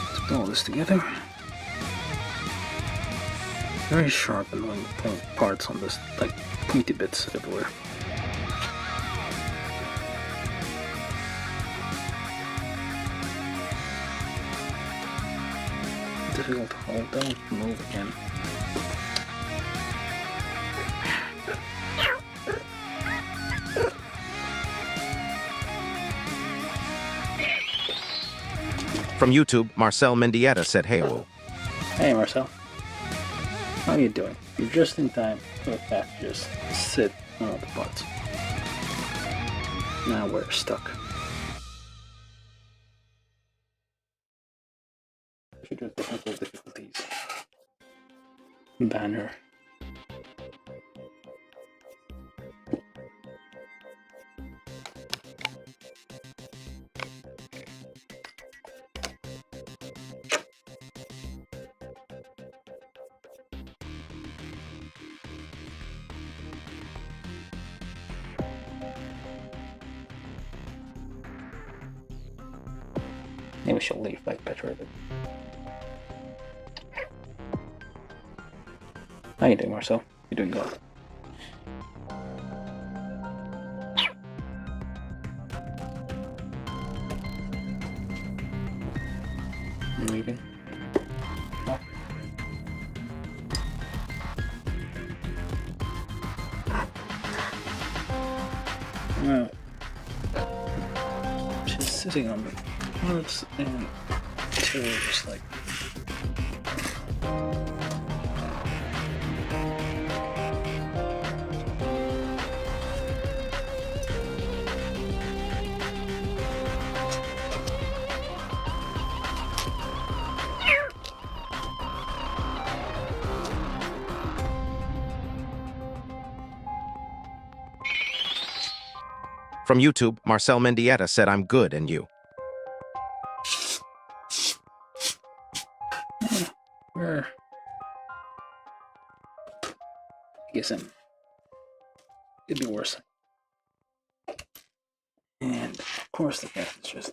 Let's put all this together. Very sharp and annoying parts on this, like pointy bits everywhere. Difficult to hold, don't move again. From YouTube, Marcel Mendieta said, "Hey-o." Hey Marcel, how are you doing? You're just in time for the cat to just sit on all the parts. Now we're stuck. Should do technical difficulties. Banner. Maybe we should leave like better. How you doing, Marcel? You're doing good. I'm leaving. Oh. Well, she's sitting on the parts and two just like. From YouTube, Marcel Mendieta said, "I'm good, and you?" Where? I guess it'd be worse. And of course the cat is just.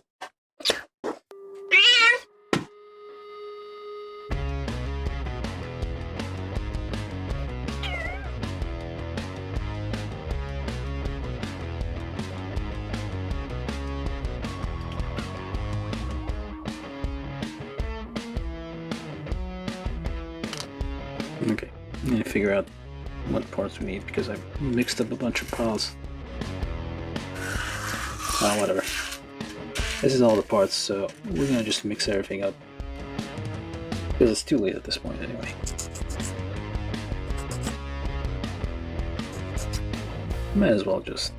Okay, I need to figure out what parts we need because I mixed up a bunch of piles. Oh, whatever. This is all the parts, so we're gonna just mix everything up. Because it's too late at this point anyway. Might as well just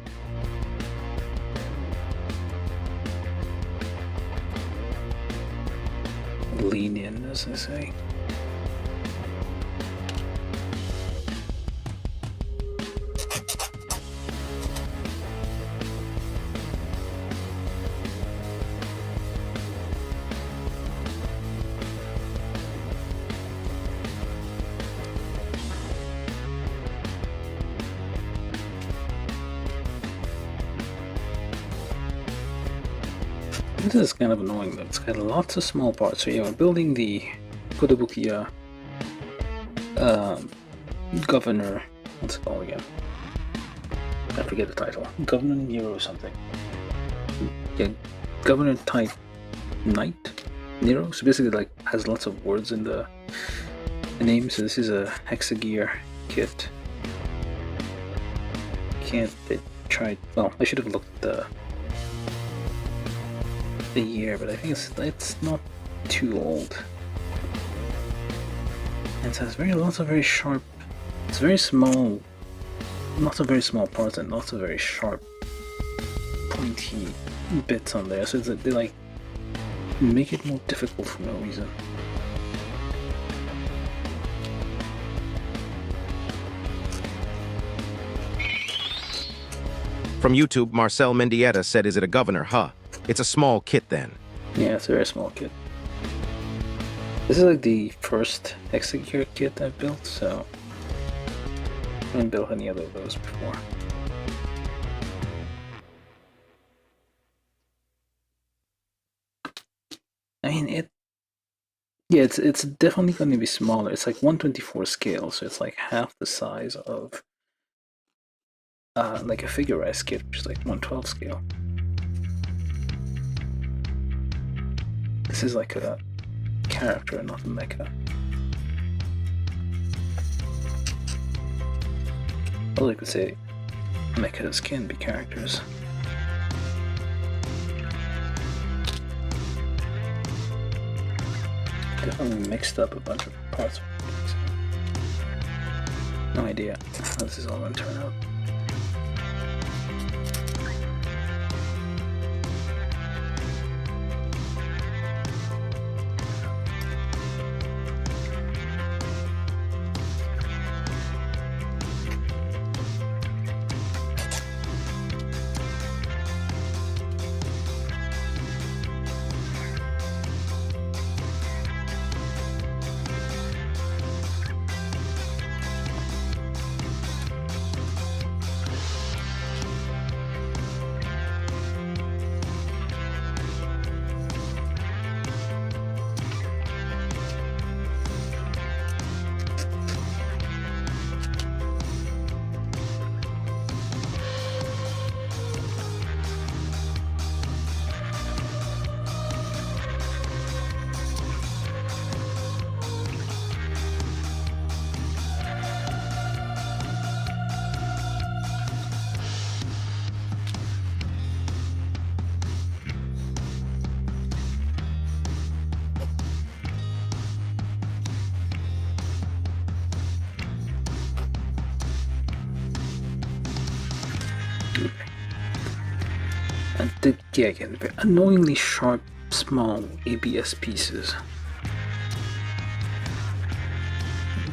lean in, as I say. This is kind of annoying though, it's got lots of small parts. So yeah, we're building the Kotobukiya Governor, what's it called again? I forget the title. Governor Nero or something. Yeah, Governor type Knight Nero. So basically like has lots of words in the name. So this is a Hexagear kit. Can't they try, well, I should have looked at the year, but I think it's not too old. And it has lots of very sharp, it's very small, lots of very small parts and lots of very sharp, pointy bits on there. So they like make it more difficult for no reason. From YouTube, Marcel Mendieta said, "Is it a governor, huh? It's a small kit then." Yeah, it's a very small kit. This is like the first Hexagear kit I've built, so I haven't built any other of those before. I mean, it's definitely going to be smaller. It's like 1/24 scale, so it's like half the size of like a figurized kit, which is like 1/12 scale. This is like a character, not a mecha. Although I could say mechas can be characters. Definitely mixed up a bunch of parts. No idea how this is all going to turn out. And again, very annoyingly sharp, small ABS pieces.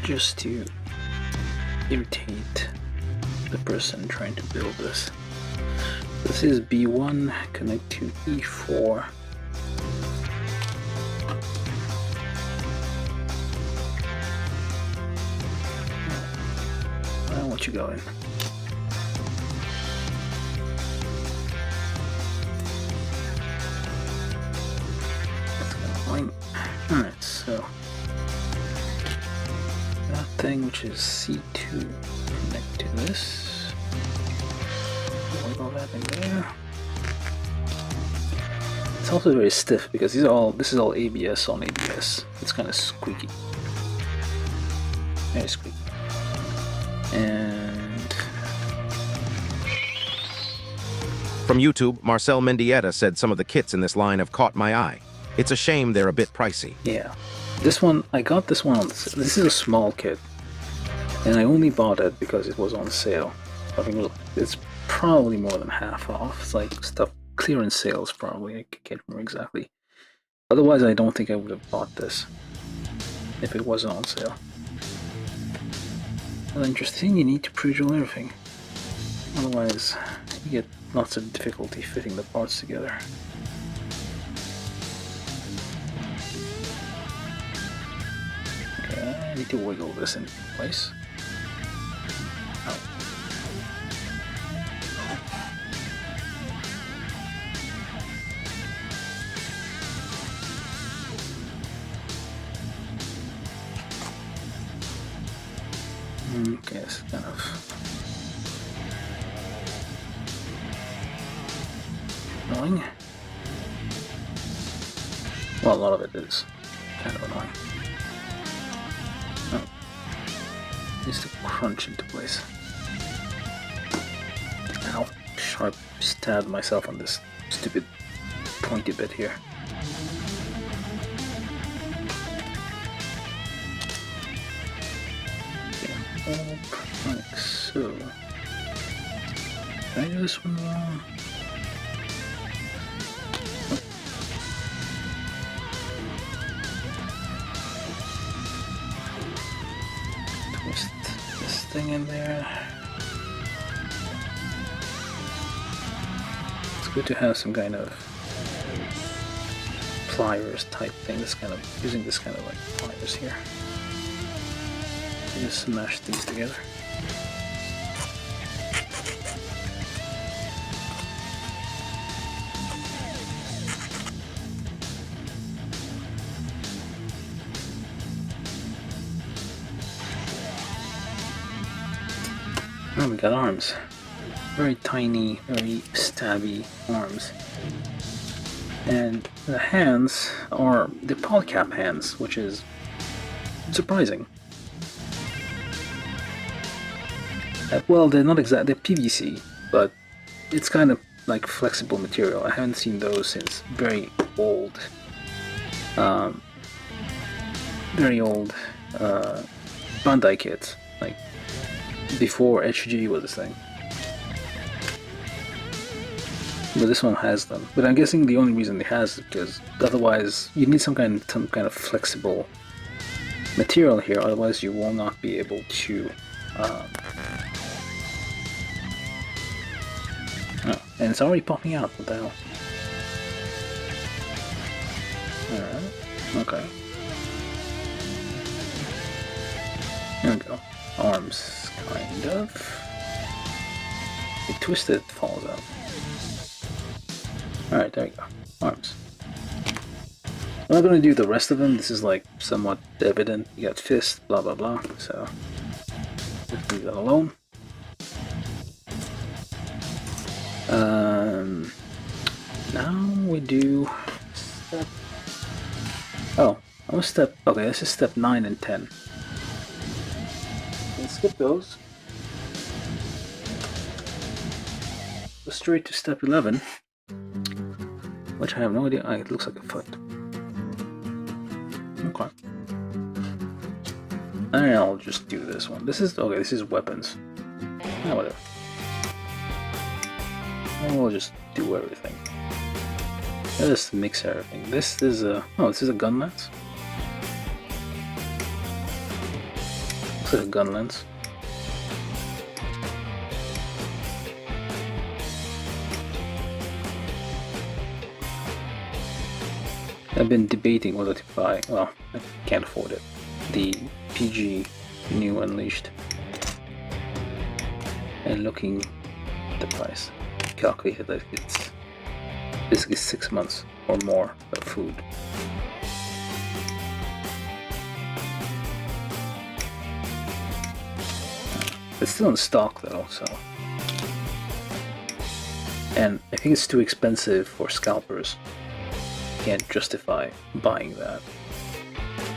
Just to irritate the person trying to build this. This is B1, connect to E4. I don't want you going. Alright, so that thing, which is C2, connect to this. Wiggle that in there. It's also very stiff because this is all ABS on ABS. It's kind of squeaky. Very squeaky. And From YouTube, Marcel Mendieta said some of the kits in this line have caught my eye. It's a shame they're a bit pricey. yeah, this one, I got this one on, this is a small kit. And I only bought it because it was on sale. I think it's probably more than half off. It's like stuff, clearance sales probably, I can't remember exactly. Otherwise, I don't think I would have bought this if it wasn't on sale. Well, interesting, you need to pre-drill everything. Otherwise, you get lots of difficulty fitting the parts together. Okay, I need to wiggle this in place. Oh. Okay, it's kind of annoying. Well, a lot of it is kind of annoying. Oh. Needs to crunch into place. Ow. Sharp stabbed myself on this stupid pointy bit here. Like so. Can I do this one wrong? Twist this thing in there. It's good to have some kind of pliers type thing. This kind of using this kind of like pliers here. Just smash these together. Oh, we got arms. Very tiny, very stabby arms. And the hands are the polycap hands, which is surprising. Well, they're not exactly, they're PVC, but it's kind of like flexible material. I haven't seen those since very old very old Bandai kits, like before HG was a thing. But this one has them. But I'm guessing the only reason it has is because otherwise you need some kind of flexible material here. Otherwise, you will not be able to. Oh, and it's already popping out. What the hell? Alright. Okay. There we go. Arms, kind of. You twist it, it falls out. Alright, there you go. Arms. I'm not going to do the rest of them. This is like somewhat evident. You got fist, blah blah blah. So let's leave that alone. Now we do step. Oh, I was step. Okay, this is step 9 and 10. Let's skip those. Go straight to step 11, which I have no idea. It looks like a foot. Okay. And I'll just do this one. This is okay. This is weapons. Oh, whatever. We'll just do everything. Let's just mix everything. This is a this is a gun lens. Looks like a gun lens. I've been debating whether to buy. Well, I can't afford it. The PG New Unleashed, and looking at the price, calculated that it's basically 6 months or more of food. It's still in stock though, so. And I think it's too expensive for scalpers. Can't justify buying that.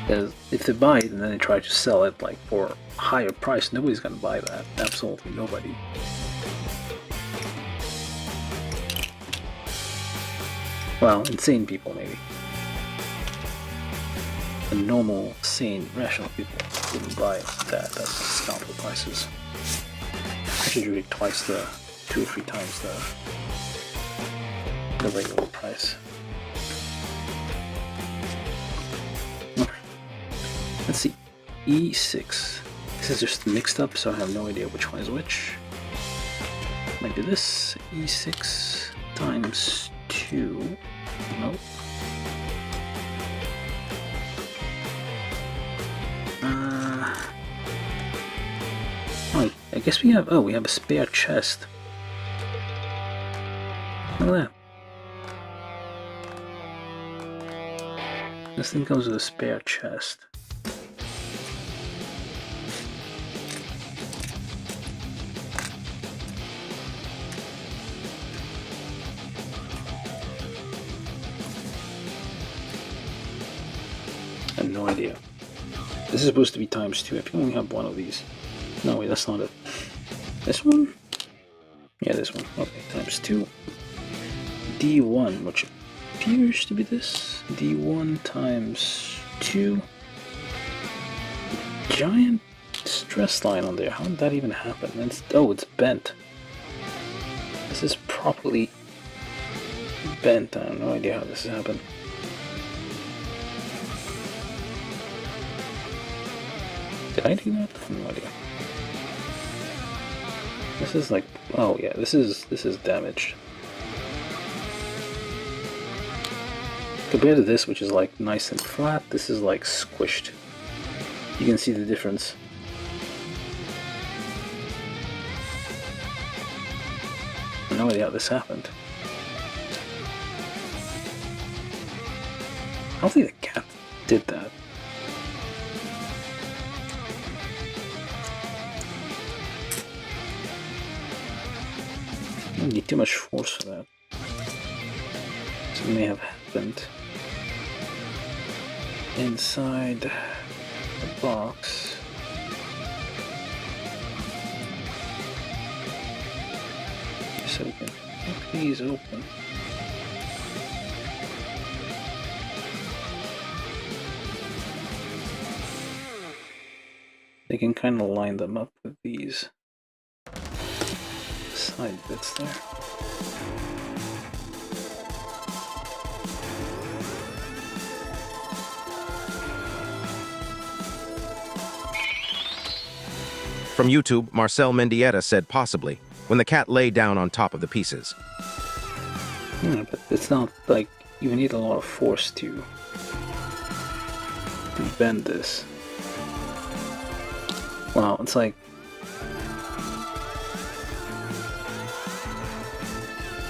Because if they buy it and then they try to sell it like for a higher price, nobody's gonna buy that. Absolutely nobody. Well, insane people maybe. The normal, sane, rational people wouldn't buy that at scalper prices. Actually, really twice the, 2 or 3 times the regular price. Let's see, E6. This is just mixed up, so I have no idea which one is which. Might be this, E6 times 2. Nope. Oh, I guess we have. Oh, we have a spare chest. Look at that. This thing comes with a spare chest. I have no idea. This is supposed to be times 2. I think we only have one of these. No, wait, that's not it. This one? Yeah, this one. Okay, times 2. D1, which appears to be this. D1 times 2. Giant stress line on there. How did that even happen? Oh, it's bent. This is properly bent. I have no idea how this happened. Did I do that? I have no idea. This is like, oh yeah, this is damaged. Compared to this, which is like nice and flat, this is like squished. You can see the difference. I have no idea how this happened. I don't think the cat did that. I don't need too much force for that. So it may have happened inside the box. So we can pick these open. They can kind of line them up with these side bits there. From YouTube, Marcel Mendieta said possibly, when the cat lay down on top of the pieces. Yeah, but it's not like you need a lot of force to bend this. Wow, it's like...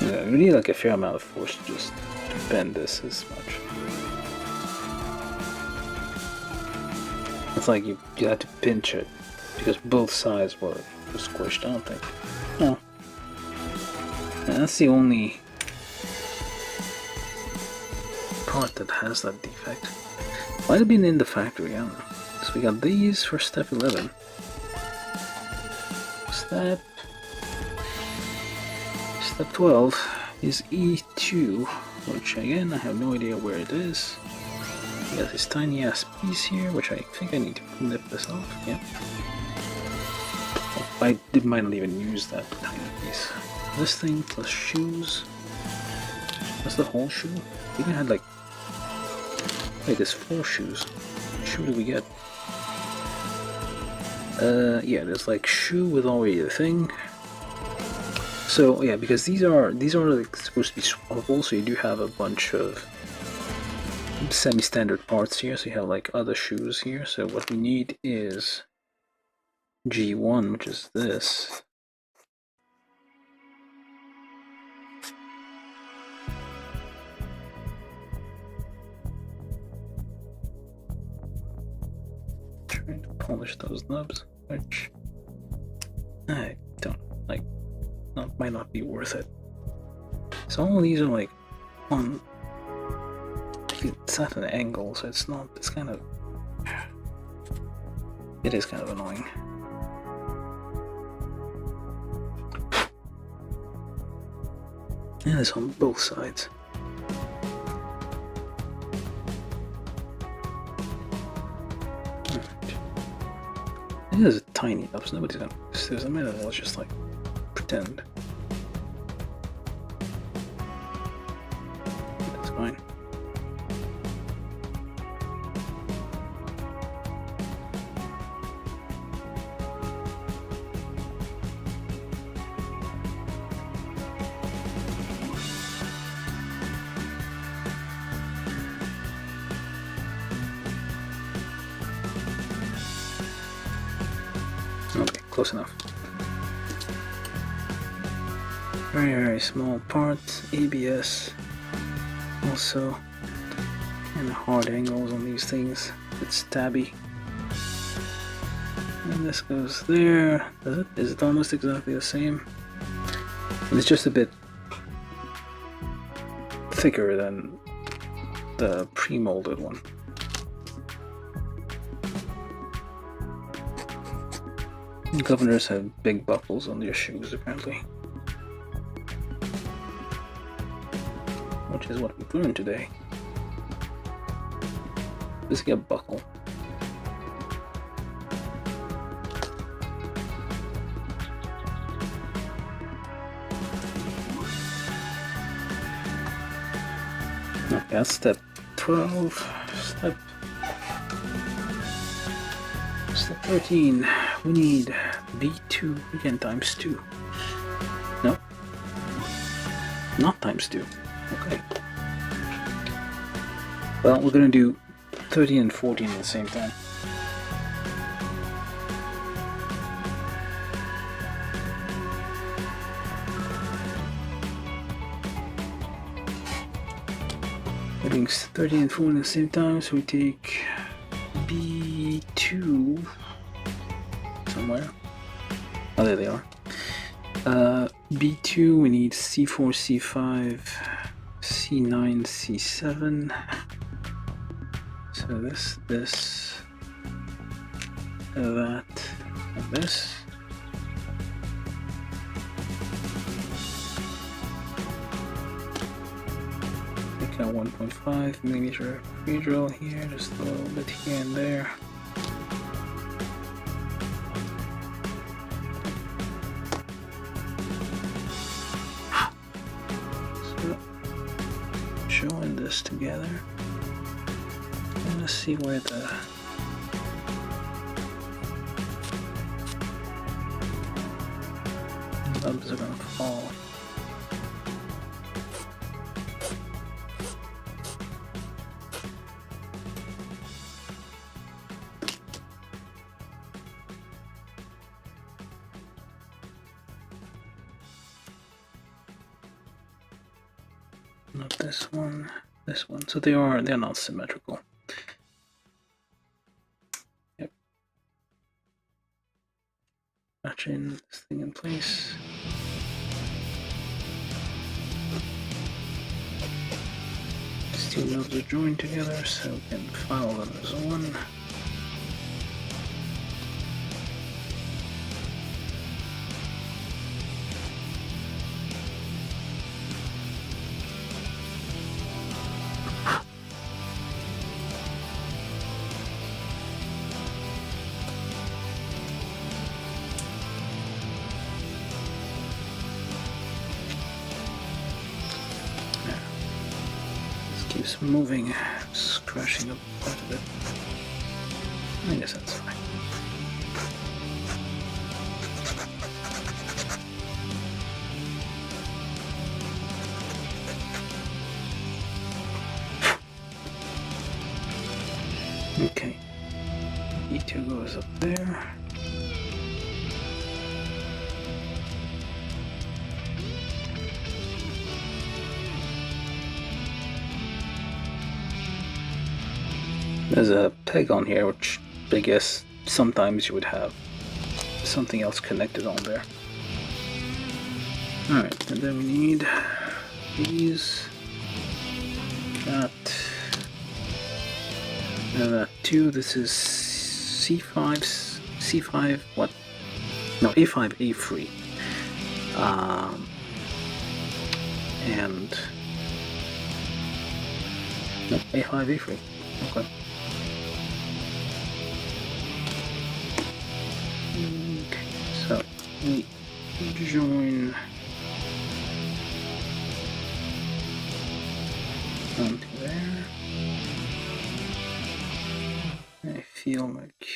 Yeah, you need like a fair amount of force to just bend this as much. It's like you had to pinch it because both sides were squished, I don't think. No. Yeah, that's the only part that has that defect. Might have been in the factory, I don't know. So we got these for step 11. Step 12 is E2, which again I have no idea where it is. We got this tiny ass piece here, which I think I need to nip this off. Yeah. I might not even use that tiny piece. This thing plus shoes. That's the whole shoe? We even had like... Wait, there's 4 shoes. What shoe do we get? Yeah, there's like shoe with already the thing. So yeah, because these are like supposed to be swappable, so you do have a bunch of semi-standard parts here. So you have like other shoes here. So what we need is G1, which is this. Trying to polish those nubs, which I don't like. Might not be worth it. So all of these are like on. It's at an angle, so it's not. It's kind of. It is kind of annoying. And it's on both sides. It is a tiny up, so nobody's gonna notice this. I might as well just like pretend. That's fine. Okay, close enough. Very, very small parts, ABS. Also, kind of hard angles on these things. It's stabby. And this goes there. Does it? Is it almost exactly the same? And it's just a bit thicker than the pre-molded one. Governors have big buckles on their shoes, apparently. Which is what we've learned today. Just get a buckle. Okay, that's step 12. Step 13. We need B2 again times 2. No? Not times 2. Okay. Well, we're gonna do 13 and 14 at the same time. We're doing 13 and 14 at the same time, so we take B2 somewhere. Oh, there they are. B2, we need C4, C5, C9, C7. So this, that, and this. Take out 1.5 millimeter pre-drill here, just a little bit here and there. this together. And let's see where the nubs are gonna fall. Not this one, this one. So they're not symmetrical. Yep. Matching this thing in place. These two nubs are joined together, so we can file them as one. Keeps moving, it's crashing up quite a bit. I guess that's fine. Okay, E2 goes up there. There's a peg on here, which I guess sometimes you would have something else connected on there. Alright, and then we need these. Got two. This is C5, what? No, A5, A3. And no, A5, A3. Okay. Okay, so we join onto there. I feel like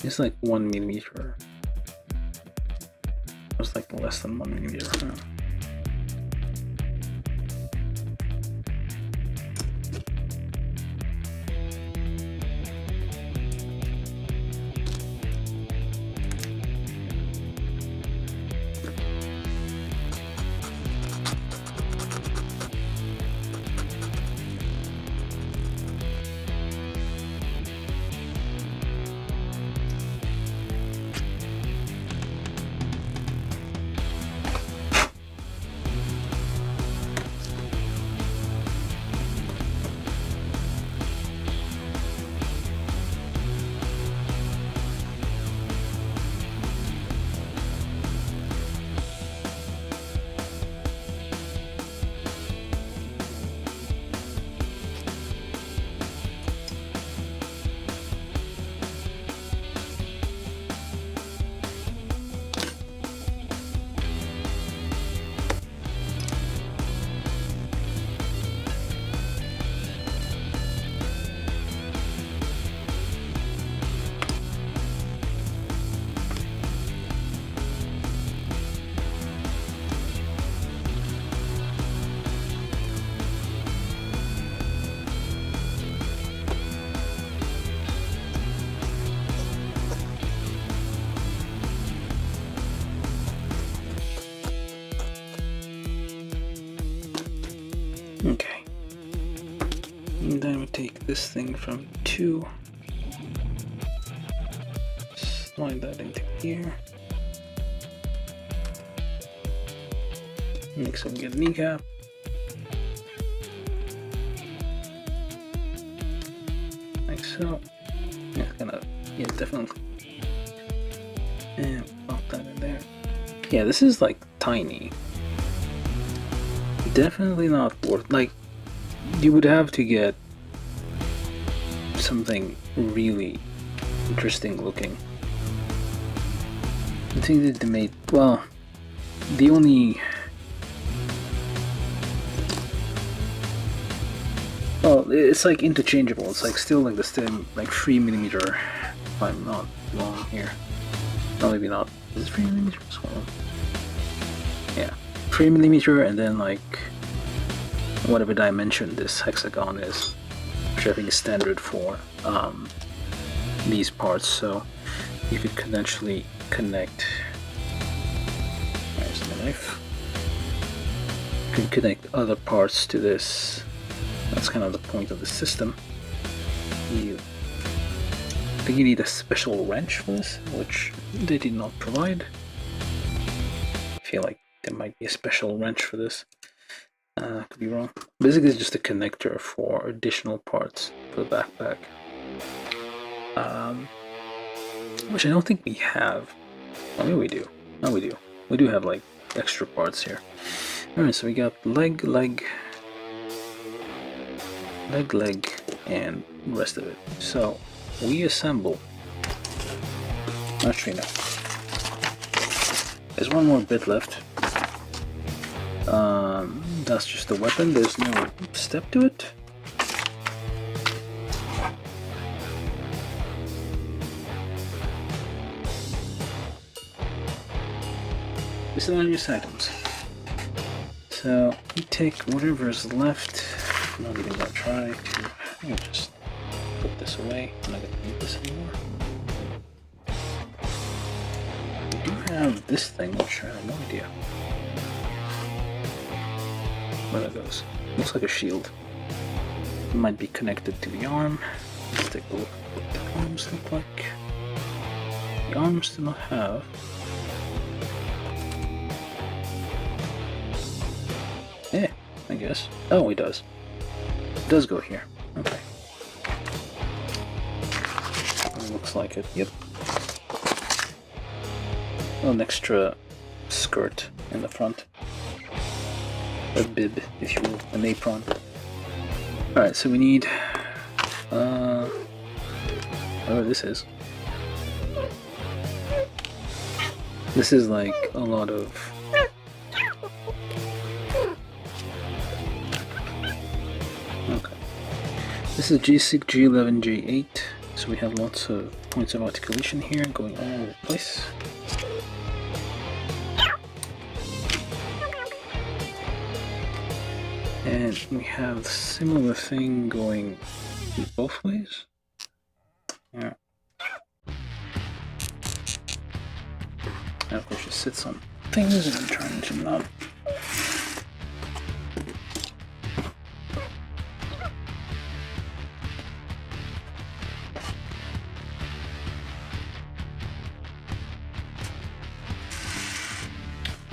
it's like 1 millimeter. It's like less than 1 millimeter. Huh? Okay. And then we take this thing from 2, slide that into here. Next we get kneecap. Like so. Yeah, yeah, definitely. And pop that in there. Yeah, this is like tiny. Definitely not worth, like, you would have to get something really interesting looking. I think that they made, well, the only Well, it's like interchangeable. It's like still like the same, like 3mm. If I'm not wrong here. No, maybe not. Is it 3mm? Hold on. Yeah, 3mm, and then like whatever dimension this hexagon is, which I think is standard for these parts. So you could potentially connect. There's the knife. You can connect other parts to this. That's kind of the point of the system. I think you need a special wrench for this, which they did not provide. I feel like there might be a special wrench for this. Could be wrong. Basically, it's just a connector for additional parts for the backpack. Which I don't think we have. I mean, we do. No, we do. We do have like extra parts here. Alright, so we got leg, and the rest of it. So we assemble. Actually, no. There's one more bit left. That's just the weapon. There's no step to it. Miscellaneous items. So we take whatever is left. I'm not even gonna try to. I'm gonna just put this away. I'm not gonna need this anymore. We do have this thing, which I have no idea where that goes. Looks like a shield. It might be connected to the arm. Let's take a look at what the arms look like. The arms do not have. Yeah, I guess. Oh, it does. It does go here. Okay. Looks like it. Yep. Oh, an extra skirt in the front. A bib, if you will. An apron. Alright, so we need... whatever this is. This is like a lot of... Okay. This is G6, G11, G8. So we have lots of points of articulation here going all over the place. And we have similar thing going both ways. Yeah. And of course, it sits on things, and I'm trying to not.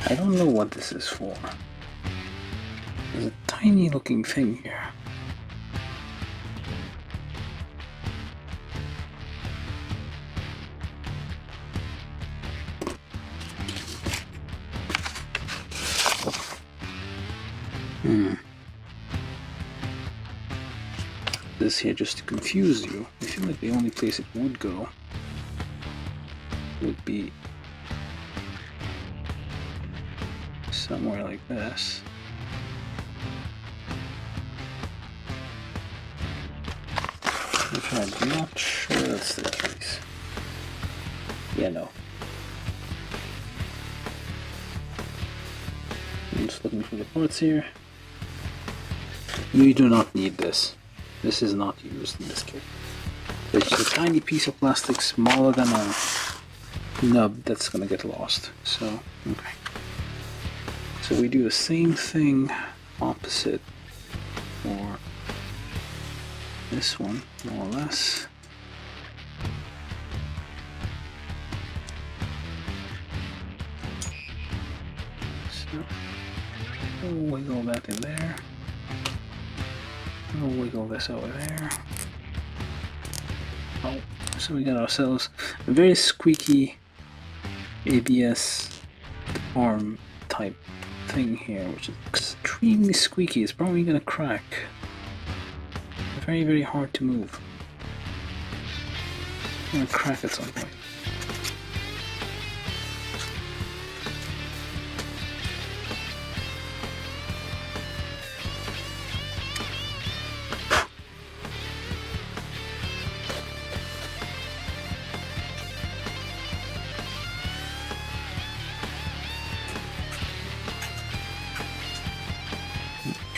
I don't know what this is for. There's a tiny looking thing here. This here just to confuse you. I feel like the only place it would go would be somewhere like this. Which I'm not sure that's the case. Yeah, no. I'm just looking for the parts here. You do not need this. This is not used in this kit. It's just a tiny piece of plastic smaller than a nub that's gonna get lost. So, okay. So we do the same thing opposite for this one, more or less. So, we'll wiggle that in there. We'll wiggle this over there. Oh, so we got ourselves a very squeaky ABS arm type thing here, which is extremely squeaky. It's probably gonna crack. Very, very hard to move. It's gonna crack at some point.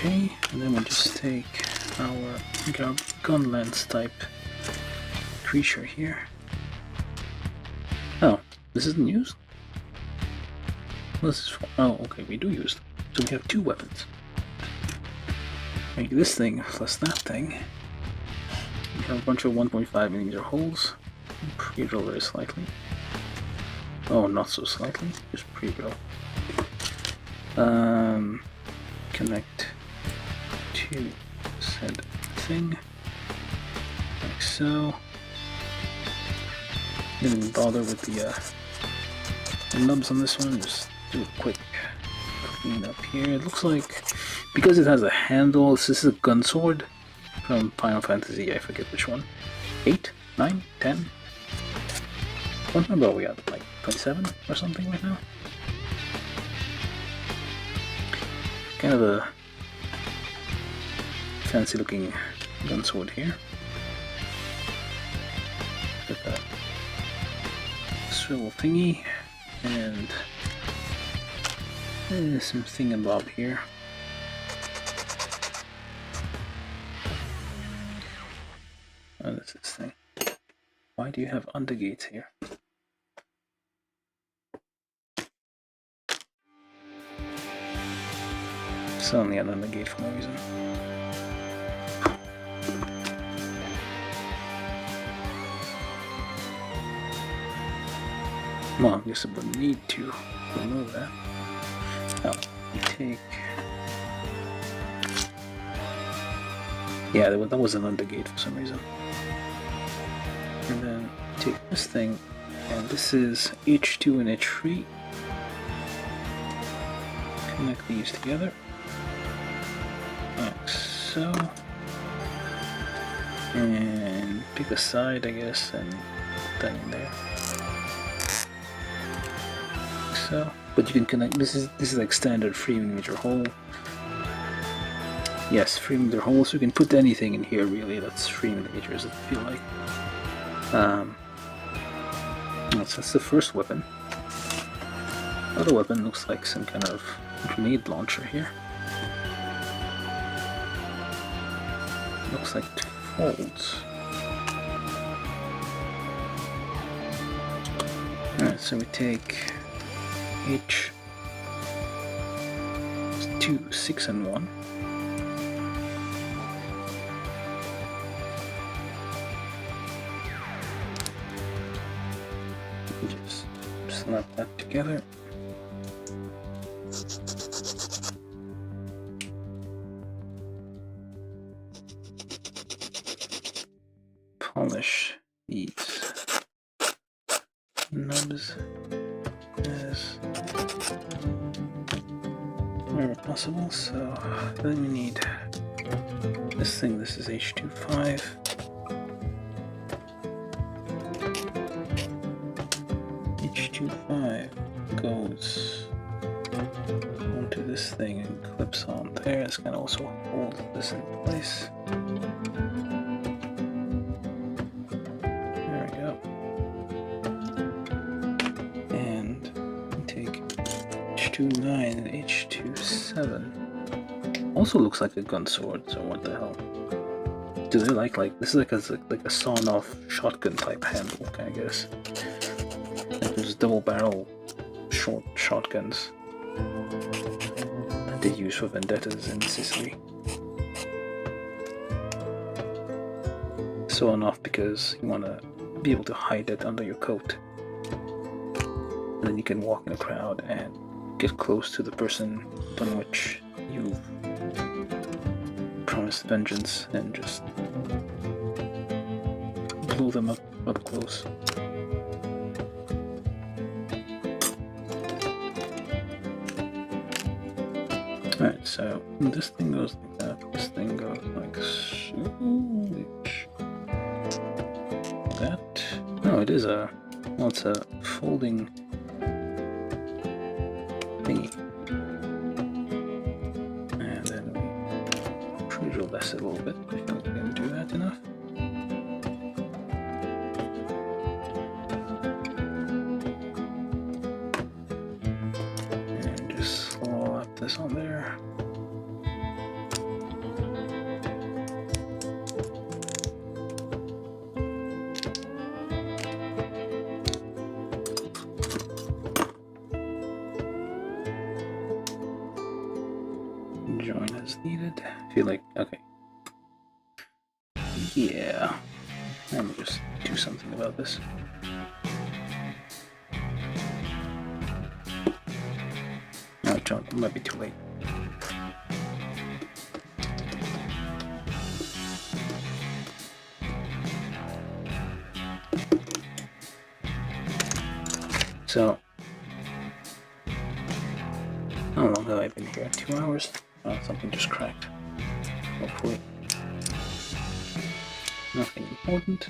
Okay, and then we'll just take our gun lance type creature here. Oh, this isn't used? This is for, oh, okay, we do use them. So we have 2 weapons. Make this thing plus that thing. We have a bunch of 1.5mm holes. Pre-drill very slightly. Oh, not so slightly, just pre-drill. Connect to said thing, like so. Didn't bother with the nubs on this one, just do a quick clean up here. It looks like, because it has a handle, this is a gun sword from Final Fantasy, I forget which one. 8? 9? 10? What number are we at? Like 27 or something right now? Kind of a fancy looking gun sword here. Got that swivel thingy and some thingamabob here. Oh, that's this thing. Why do you have undergates here? Suddenly an undergate for no reason. Well, I guess I would need to remove that. Oh, we take... Yeah, that was an undergate for some reason. And then take this thing, and this is H2 and H3. Connect these together. Like so. And pick a side, I guess, and put that in there. Like so. But you can connect, this is like standard 3mm hole. Yes, 3mm hole, so you can put anything in here really that's 3mm, I feel like. That's the first weapon. Other weapon looks like some kind of grenade launcher here. Looks like it folds. Alright, so we take H2, 6 and 1. Just slap that together. Polish these nubs as wherever possible. So then we need this thing. This is H25. H25 goes onto this thing and clips on there. It's gonna also hold this in place. There we go. And take H29 and H27. Also looks like a gun sword, so what the hell? Do they like this is like a sawn-off shotgun type handle, I guess. Like those double barrel short shotguns that they use for vendettas in Sicily. Sawn off because you want to be able to hide it under your coat. And then you can walk in a crowd and get close to the person upon which you've promised vengeance and just blow them up close. Alright, so this thing goes like that, this thing goes like that. No, it is a, well, it's a folding thingy. And then we pre-drill this a little bit. I feel like we didn't do that enough. And just slap this on there. as needed. I feel like, okay. Yeah. Let me just do something about this. No, John, it might be too late. So, how long have I been here? 2 hours? Oh, something just cracked. Hopefully. Nothing important.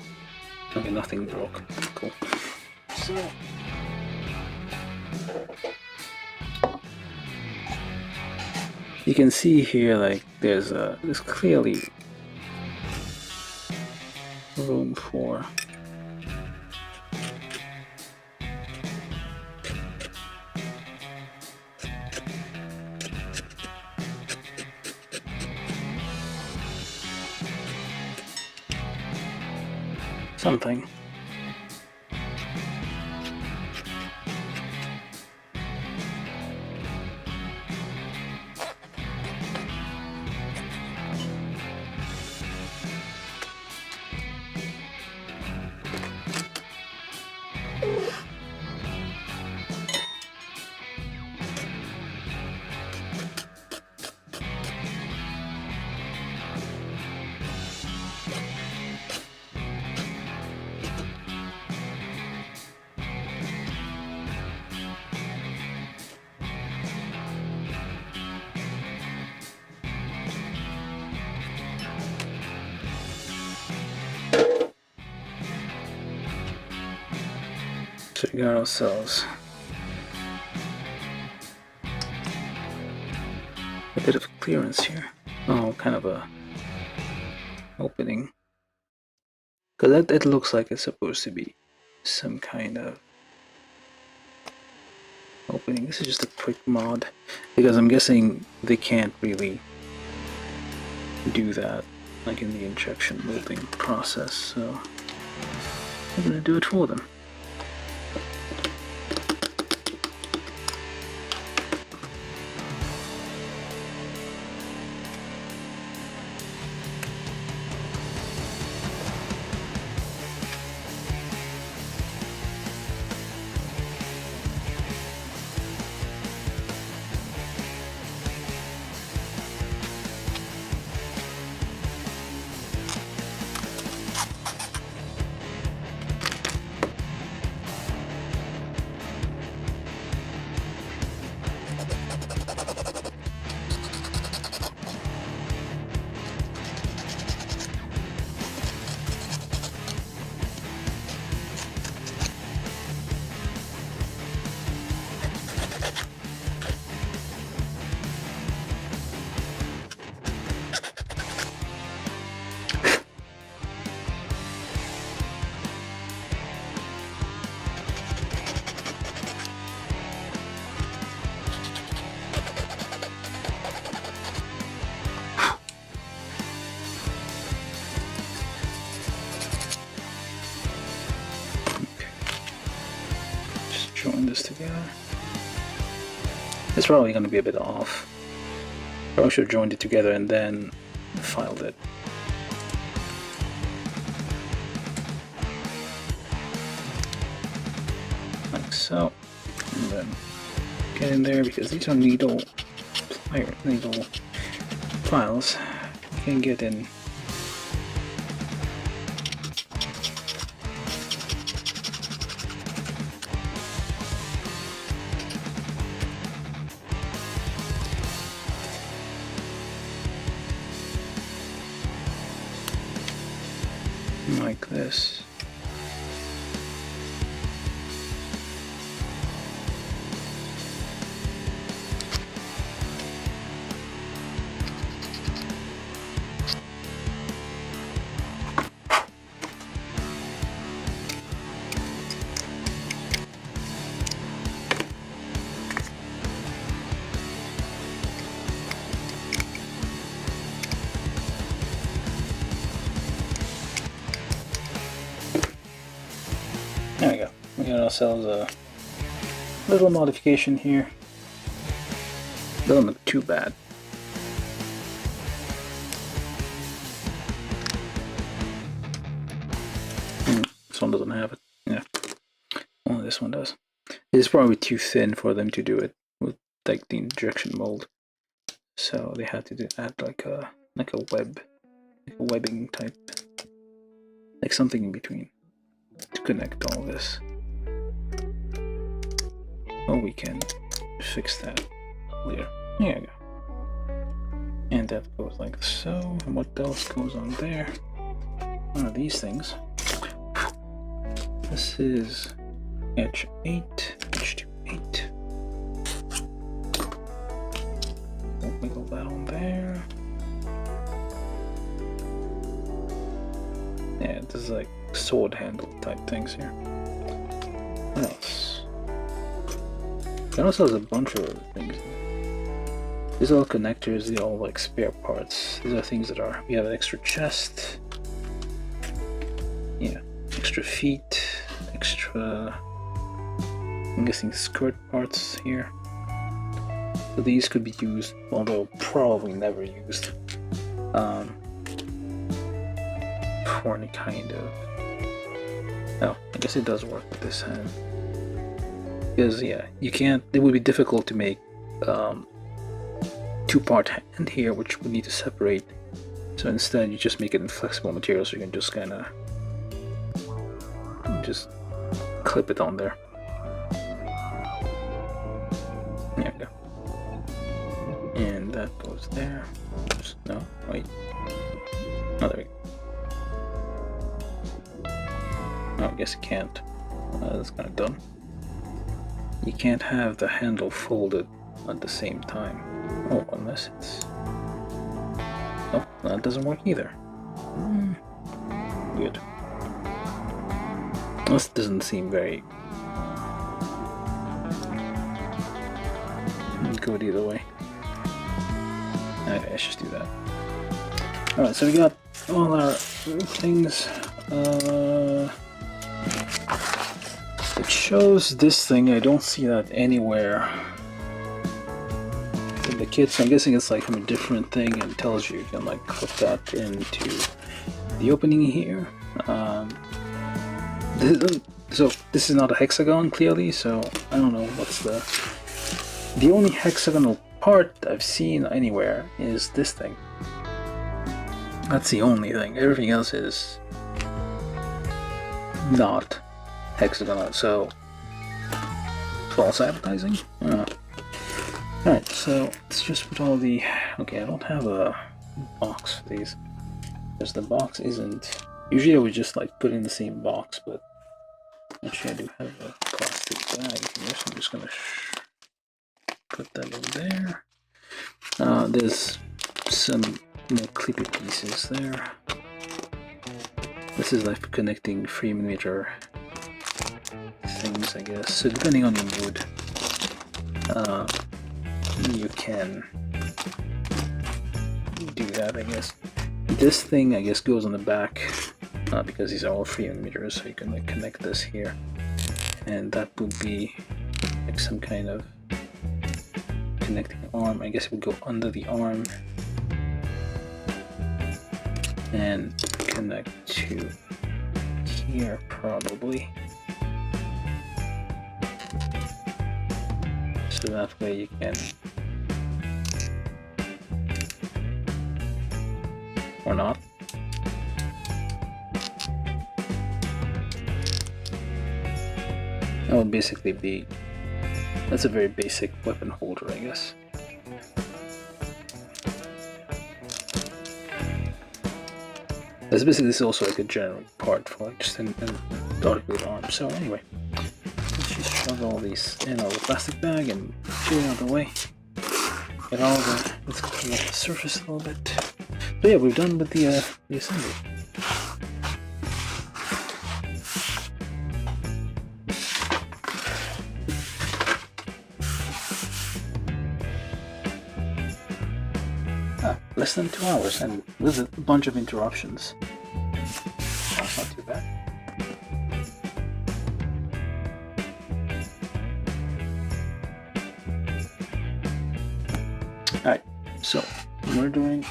Okay, nothing broke. Cool. So, you can see here, like, there's clearly room for something. So we got ourselves a bit of clearance here. Oh, kind of a opening. Because that looks like it's supposed to be some kind of opening. This is just a quick mod. Because I'm guessing they can't really do that like in the injection molding process. So I'm going to do it for them. Join this together. It's probably going to be a bit off. Probably should have joined it together and then filed it. Like so. And then get in there because these are needle files. You can get in. Like this. There we go. We got ourselves a little modification here. Doesn't look too bad. one doesn't have it. Yeah, only this one does. It's probably too thin for them to do it with like the injection mold, so they had to add like a webbing type, like something in between to connect all this. Oh, we can fix that later. There you go. And that goes like so. And what else goes on there? One of these things. This is H8, H28. We'll wiggle that on there. Yeah, this is like sword handle type things here. What else? It also has a bunch of other things. These are all connectors, these are all like spare parts. These are things that are, we have an extra chest. Yeah, extra feet, extra, I'm guessing skirt parts here. So these could be used, although probably never used, for any kind of, oh, I guess it does work with this hand. Because yeah, you can't, it would be difficult to make two-part hand here, which would need to separate. So instead you just make it in flexible material, so you can just kind of just clip it on there. There we go. And that goes there. Oops, no, wait. Oh, there we go. Oh, I guess it can't. That's kind of dumb. You can't have the handle folded at the same time. Oh, unless it's... Oh, that doesn't work either. Good. This doesn't seem very good either way. Okay, let's just do that. Alright, so we got all our things. It shows this thing, I don't see that anywhere in the kit, so I'm guessing it's like from a different thing, and tells you can like clip that into the opening here. So this is not a hexagon clearly, so I don't know what's the only hexagonal part I've seen anywhere is this thing. That's the only thing. Everything else is not hexagonal, so false advertising? I don't know. Alright, so let's just put all the... Okay, I don't have a box for these, because the box isn't... Usually I would just like put in the same box, but actually I do have a plastic bag here, so I'm just gonna put that in there. There's some more clippy pieces there. This is like for connecting 3mm things, I guess. So depending on your mood, you can do that, I guess. This thing, I guess, goes on the back because these are all 3mm, so you can like connect this here, and that would be like some kind of connecting arm. I guess it would go under the arm and connect to here probably. So that way you can, or not. That would basically be, that's a very basic weapon holder, I guess. This is also like a general part for like just an articulate arm. So anyway, let's just shove all these in our plastic bag and get it out of the way. Get all the, let's clean up the surface a little bit. So yeah, we're done with the assembly. Less than 2 hours, and with a bunch of interruptions. That's not too bad. Alright, so we're doing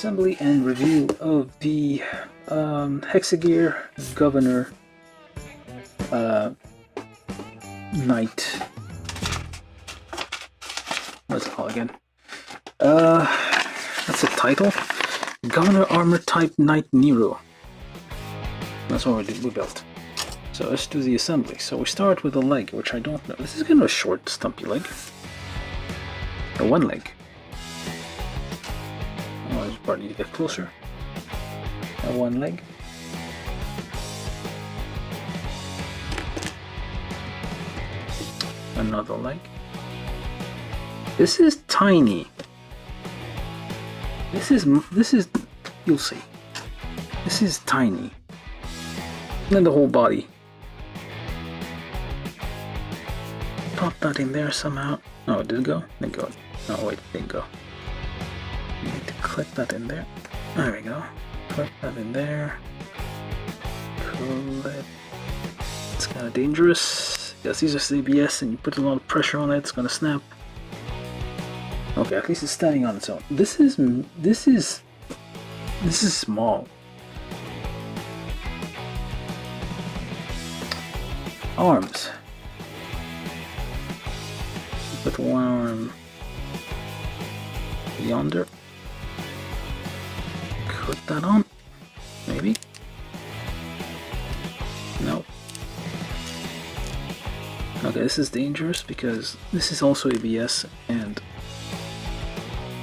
assembly and review of the Hexagear Governor Knight. What's it called again? That's the title. Governor Armor Type Knight Nero. That's what we built. So let's do the assembly. So we start with a leg, which I don't know. This is kind of a short, stumpy leg. Or one leg. Oh, I just probably need to get closer. One leg. Another leg. This is tiny. This is, you'll see. This is tiny. And then the whole body. Pop that in there somehow. Oh, did it go? Didn't go. Oh wait, didn't go. You need to click that in there. There we go. Click that in there. Click. It's kind of dangerous. Yes, these are CBS, and you put a lot of pressure on it, it's gonna snap. Okay, at least it's standing on its own. This is small. Arms. Put one arm yonder. Put that on. Maybe. No. Okay, this is dangerous because this is also ABS and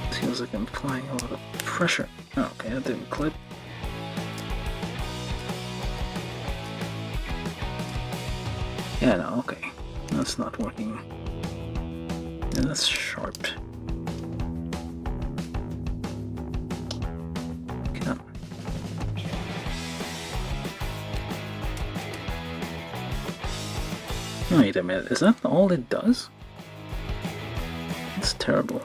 it feels like I'm applying a lot of pressure. Oh, okay, that didn't clip. Yeah, no, okay. That's not working. Yeah, that's sharp. Come. Wait a minute, is that all it does? That's terrible.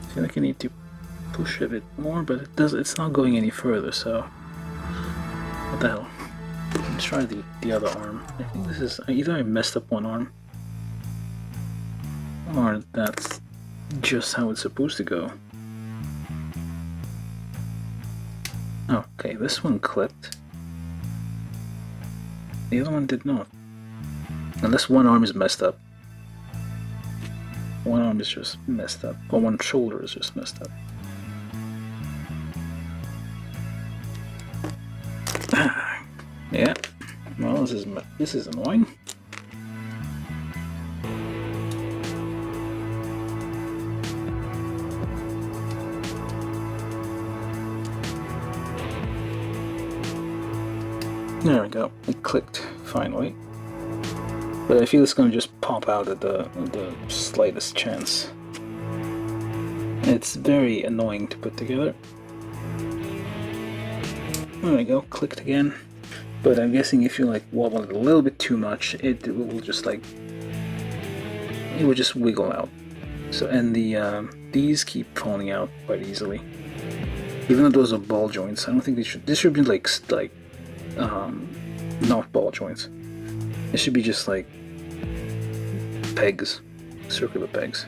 I feel like I need to push a bit more, but it's not going any further, so what the hell. Let's try the other arm. I think this is either I messed up one arm or that's just how it's supposed to go. Okay, this one clipped. The other one did not. Unless one arm is messed up. One arm is just messed up, or one shoulder is just messed up. Yeah, well, this is annoying. There we go. It clicked finally. But I feel it's gonna just pop out at the slightest chance. It's very annoying to put together. There we go, clicked again. But I'm guessing if you like wobble it a little bit too much, it will just like it will just wiggle out. So and these keep falling out quite easily. Even though those are ball joints, I don't think this should be like not ball joints. It should be just like pegs, circular pegs.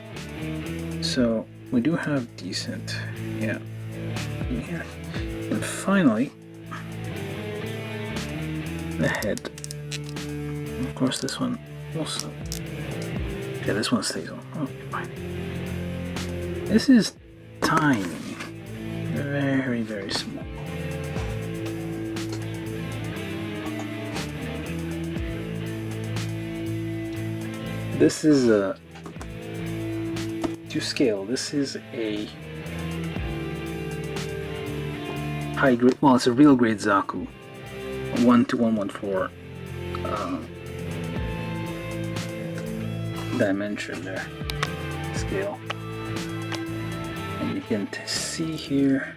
So we do have decent, yeah, in here. And finally, the head. Of course, this one also. Yeah, this one stays on. Okay, fine. This is tiny, very, very small. This is a, to scale, this is a high grade, well, it's a real grade Zaku, 1:114 dimension there, scale. And you can see here,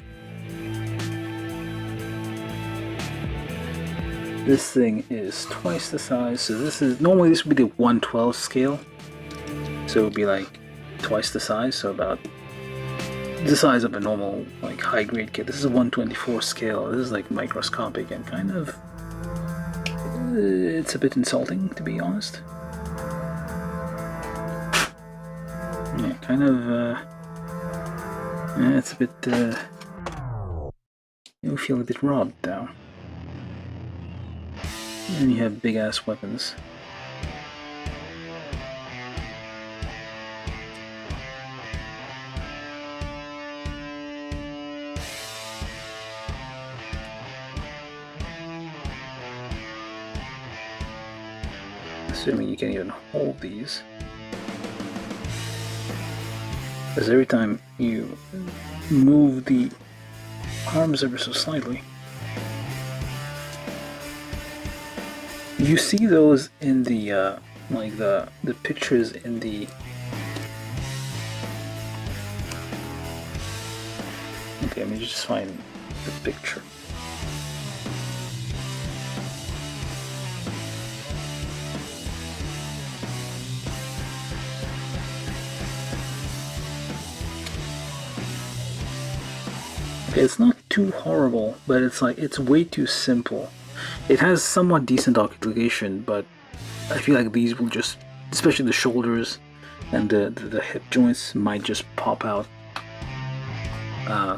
this thing is twice the size. So this is, normally this would be the 1/12 scale. So it would be like twice the size, so about the size of a normal like high grade kit. This is a 1/24 scale. This is like microscopic and kind of it's a bit insulting, to be honest. Yeah, kind of, it's a bit, you feel a bit robbed now. And you have big-ass weapons. Assuming you can even hold these. Because every time you move the arms ever so slightly, you see those in the like the pictures in the. Okay, let me just find the picture. It's not too horrible, but it's like it's way too simple. It has somewhat decent articulation, but I feel like these will just, especially the shoulders and the hip joints, might just pop out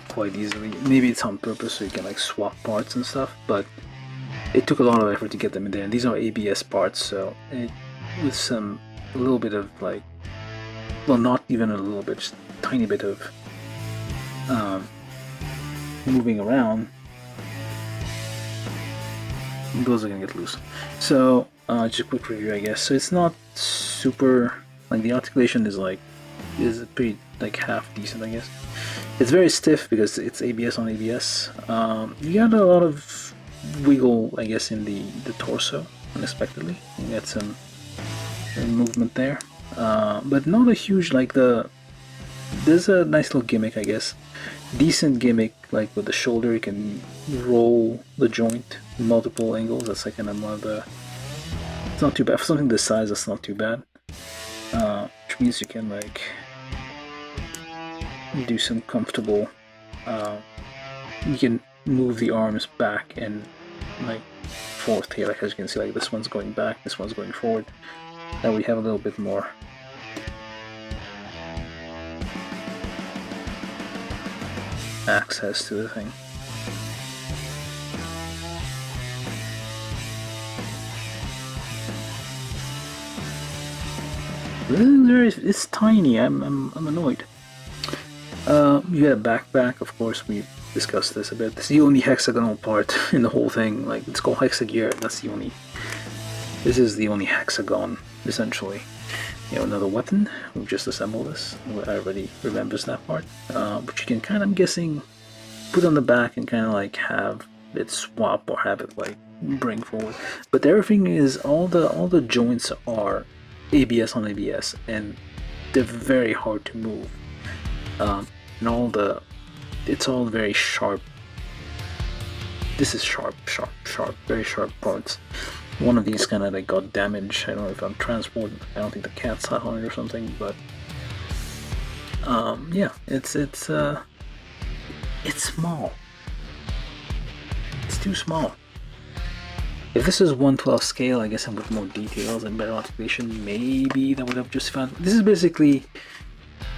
quite easily. Maybe it's on purpose so you can like swap parts and stuff, but it took a lot of effort to get them in there. And these are ABS parts, so with a little bit of like, well, not even a little bit, just a tiny bit of moving around, those are gonna get loose. So just a quick review, I guess. So it's not super, like the articulation is pretty like half decent, I guess. It's very stiff because it's ABS on ABS. You got a lot of wiggle, I guess, in the torso unexpectedly. You get some movement there, but not a huge like there's a nice little gimmick, I guess. Decent gimmick, like with the shoulder, you can roll the joint in multiple angles. That's like kind of one of the. It's not too bad for something this size. That's not too bad. Which means you can like do some comfortable. You can move the arms back and like forth here, like as you can see, like this one's going back, this one's going forward. Now we have a little bit more. Access to the thing. It's tiny. I'm annoyed. You get a backpack, of course. We discussed this a bit. It's the only hexagonal part in the whole thing. Like it's called Hexagear. That's the only. This is the only hexagon, essentially. You know, another weapon. We've just assembled this. Everybody remembers that part. But you can kind of, I'm guessing, put on the back and kind of like have it swap or have it like bring forward. But everything is all the joints are ABS on ABS, and they're very hard to move. And it's all very sharp. This is sharp, very sharp parts. One of these kind of like got damaged. I don't know if I'm transporting. I don't think the cat sat on it or something, but yeah, it's small. It's too small. If this is 1/12 scale, I guess, and with more details and better articulation, maybe that would have just found. This is basically,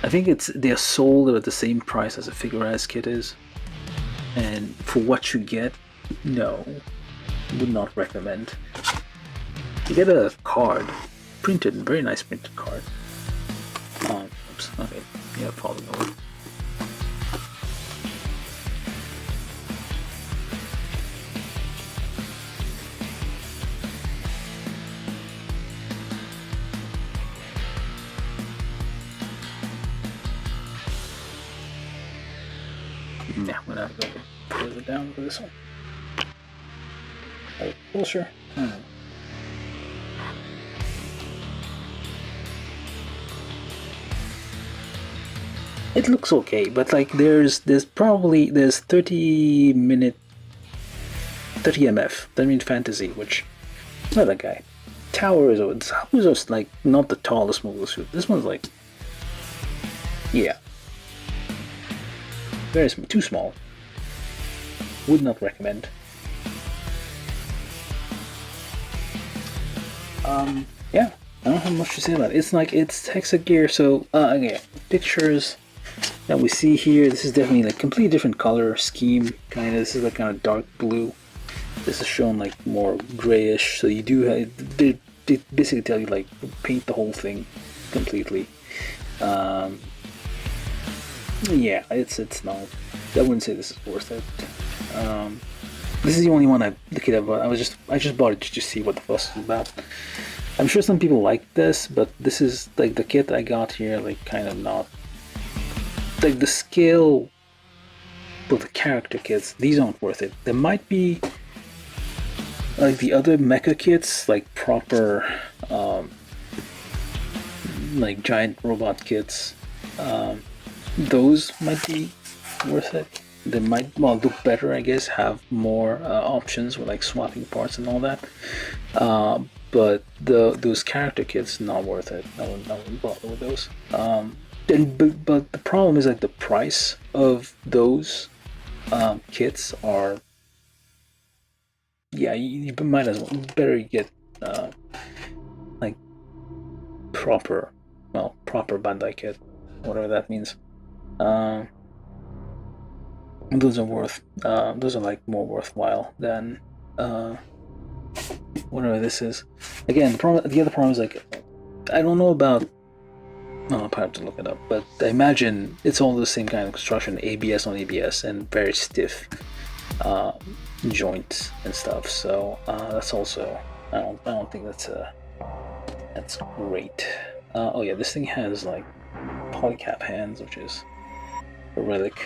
I think they're sold at the same price as a figurized kit is, and for what you get, no, would not recommend. You get a card, printed, very nice printed card. Oops, okay, yeah, falling over. Yeah, I'm gonna have to go further down for this one. Oh, closer. It looks okay, but like there's 30 MF, 30 fantasy, which not that guy. Tower is like not the tallest mobile suit. This one's like, yeah, very small, too small. Would not recommend. Yeah, I don't have much to say about it. It's like it's Hexagear, so again, pictures that we see here. This is definitely like completely different color scheme. Kind of, this is like kind of dark blue. This is shown like more grayish. So you do have, they basically tell you like paint the whole thing completely. Yeah, it's not. I wouldn't say this is worth it. This is the only one I looked at, but I just bought it just to see what the fuss is about. I'm sure some people like this, but this is like the kit I got here, like kind of not like the scale with the character kits. These aren't worth it. There might be like the other mecha kits, like proper, like giant robot kits. Those might be worth it. They might, well, look better, I guess, have more options with like swapping parts and all that. But those character kits, not worth it. I wouldn't bother with those. But the problem is like the price of those kits are, yeah, you might as well better get like proper Bandai kit, whatever that means. Those are like more worthwhile than whatever this is. Again, the other problem is like I don't know about. No, I'll probably have to look it up, but I imagine it's all the same kind of construction, ABS on ABS, and very stiff joints and stuff. So that's also I don't think that's great. Oh yeah, this thing has like polycap hands, which is a relic.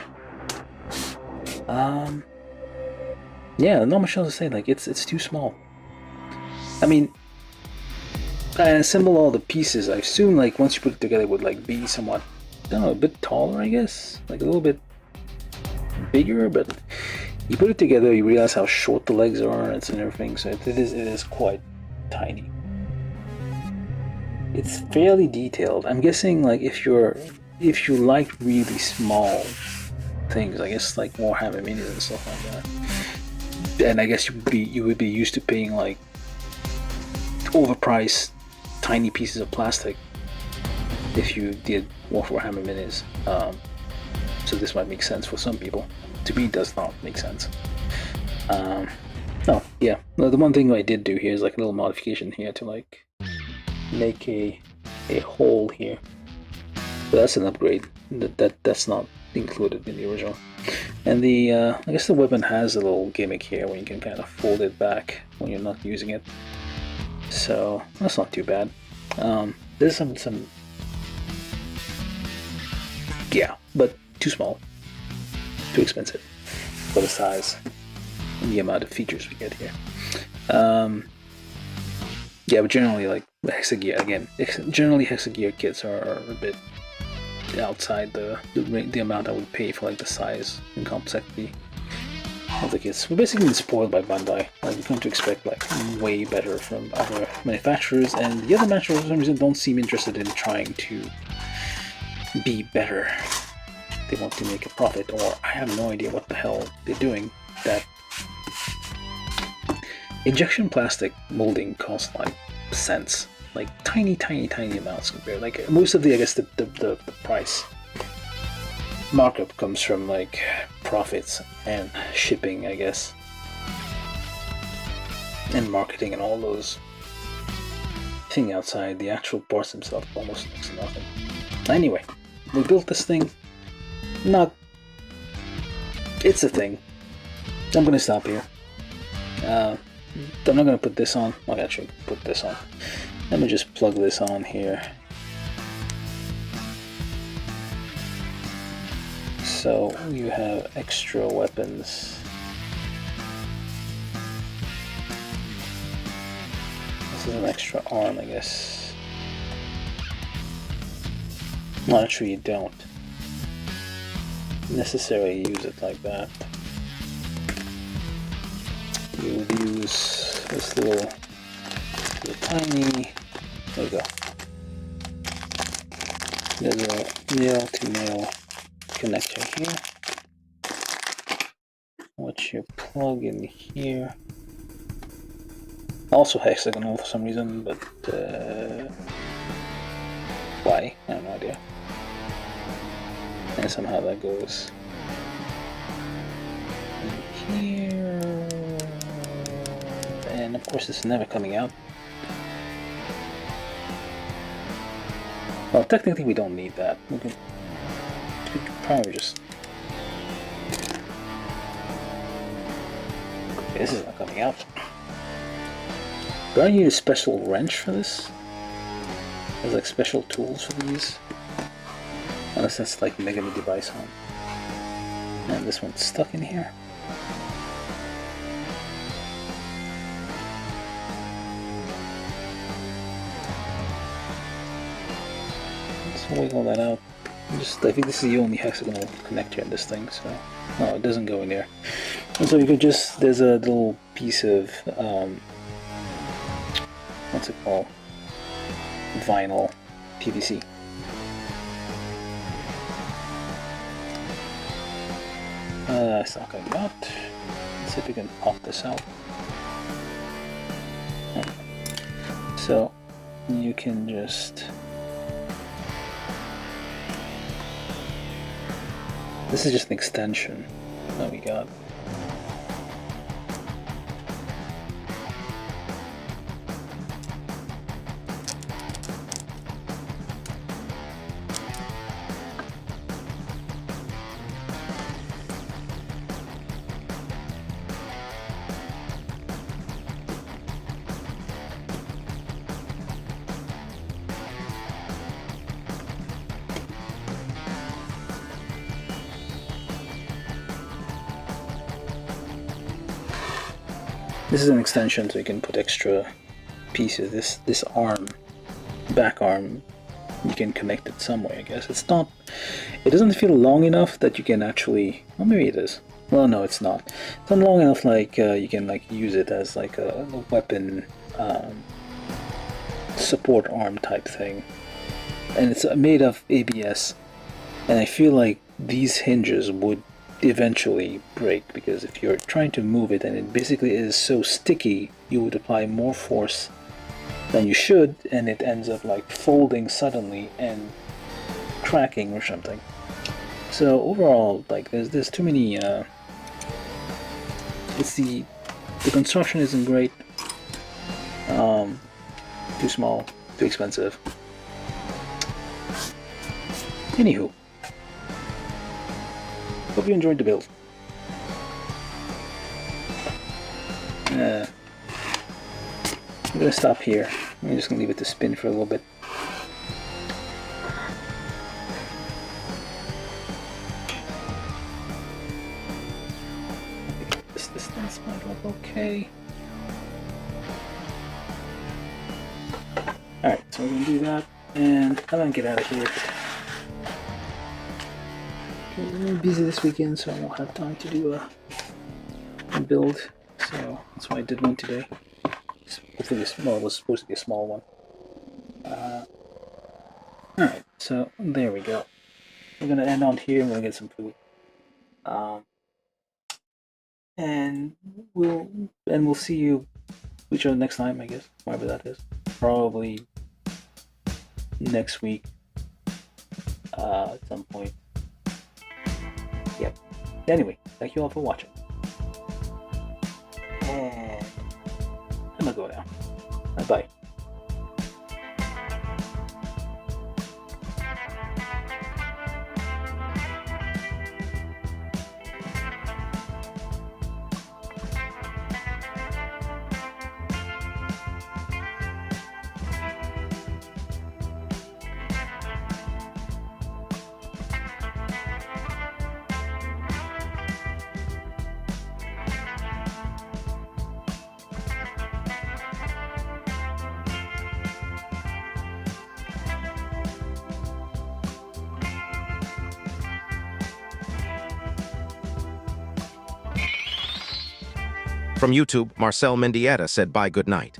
Yeah, not much else to say. Like it's too small. I mean, I assemble all the pieces. I assume like once you put it together, it would like be somewhat, I don't know, a bit taller, I guess, like a little bit bigger. But you put it together, you realize how short the legs are and everything. So it is quite tiny. It's fairly detailed. I'm guessing like if you like really small things, I guess like Warhammer minis and stuff like that. And I guess you would be used to paying like overpriced tiny pieces of plastic if you did Warhammer minis. So this might make sense for some people. To me, it does not make sense. Oh yeah, the one thing I did do here is like a little modification here to like make a hole here. So that's an upgrade. That's not included in the original. And the I guess the weapon has a little gimmick here where you can kind of fold it back when you're not using it. So that's not too bad. There's some yeah, but too small, too expensive for the size and the amount of features we get here. Yeah, but generally like Hexagear again. Generally Hexagear kits are a bit outside the amount I would pay for like the size and complexity of the kits. We're basically been spoiled by Bandai. Like, we come to expect like way better from other manufacturers, and the other manufacturers for some reason don't seem interested in trying to be better. They want to make a profit, or I have no idea what the hell they're doing. That injection plastic molding costs like cents, like tiny amounts compared. Like most of the, I guess the price markup comes from like profits and shipping, I guess, and marketing and all those thing outside. The actual parts themselves almost next to nothing. Anyway, we built this thing. It's a thing. I'm gonna stop here. I'm not gonna put this on. I'll actually put this on. Let me just plug this on here. So you have extra weapons. This is an extra arm, I guess. Well, actually you don't necessarily use it like that. You would use this little tiny, there we go. There's a nail to nail connector here, which you plug in here. Also hexagonal for some reason, but why? I have no idea. And somehow that goes in here, and of course it's never coming out. Well, technically we don't need that. We could probably just... Okay, this is not coming out. Do I need a special wrench for this? There's like special tools for these. Unless that's like Mega device on. And this one's stuck in here. Let's wiggle that out. I think this is the only hexagonal connector in this thing, so no, it doesn't go in there. And so you could just, there's a little piece of what's it called? Vinyl PVC. It's not coming out. Let's see if we can pop this out. So you can just... This is just an extension that we got. This is an extension, so you can put extra pieces. This arm, back arm, you can connect it some way, I guess. It's not... It doesn't feel long enough that you can actually... Well, maybe it is. Well, no, it's not. It's not long enough like you can like use it as like a weapon support arm type thing. And it's made of ABS. And I feel like these hinges would eventually break, because if you're trying to move it and it basically is so sticky, you would apply more force than you should, and it ends up like folding suddenly and cracking or something. So overall, like there's too many it's the construction isn't great, too small, too expensive. Anywho, hope you enjoyed the build. I'm gonna stop here. I'm just gonna leave it to spin for a little bit. This distance might look okay. Alright, so we're gonna do that, and I'm gonna get out of here. I'm busy this weekend, so I won't have time to do a build, so that's why I did one today. Hopefully this, well, it was supposed to be a small one. Alright, so there we go. We're gonna end on here. I'm gonna get some food, and we'll see you each other next time, I guess, whatever that is. Probably next week at some point. Yep. Anyway, thank you all for watching. And I'm gonna go now. Bye-bye. From YouTube, Marcel Mendieta said bye good night.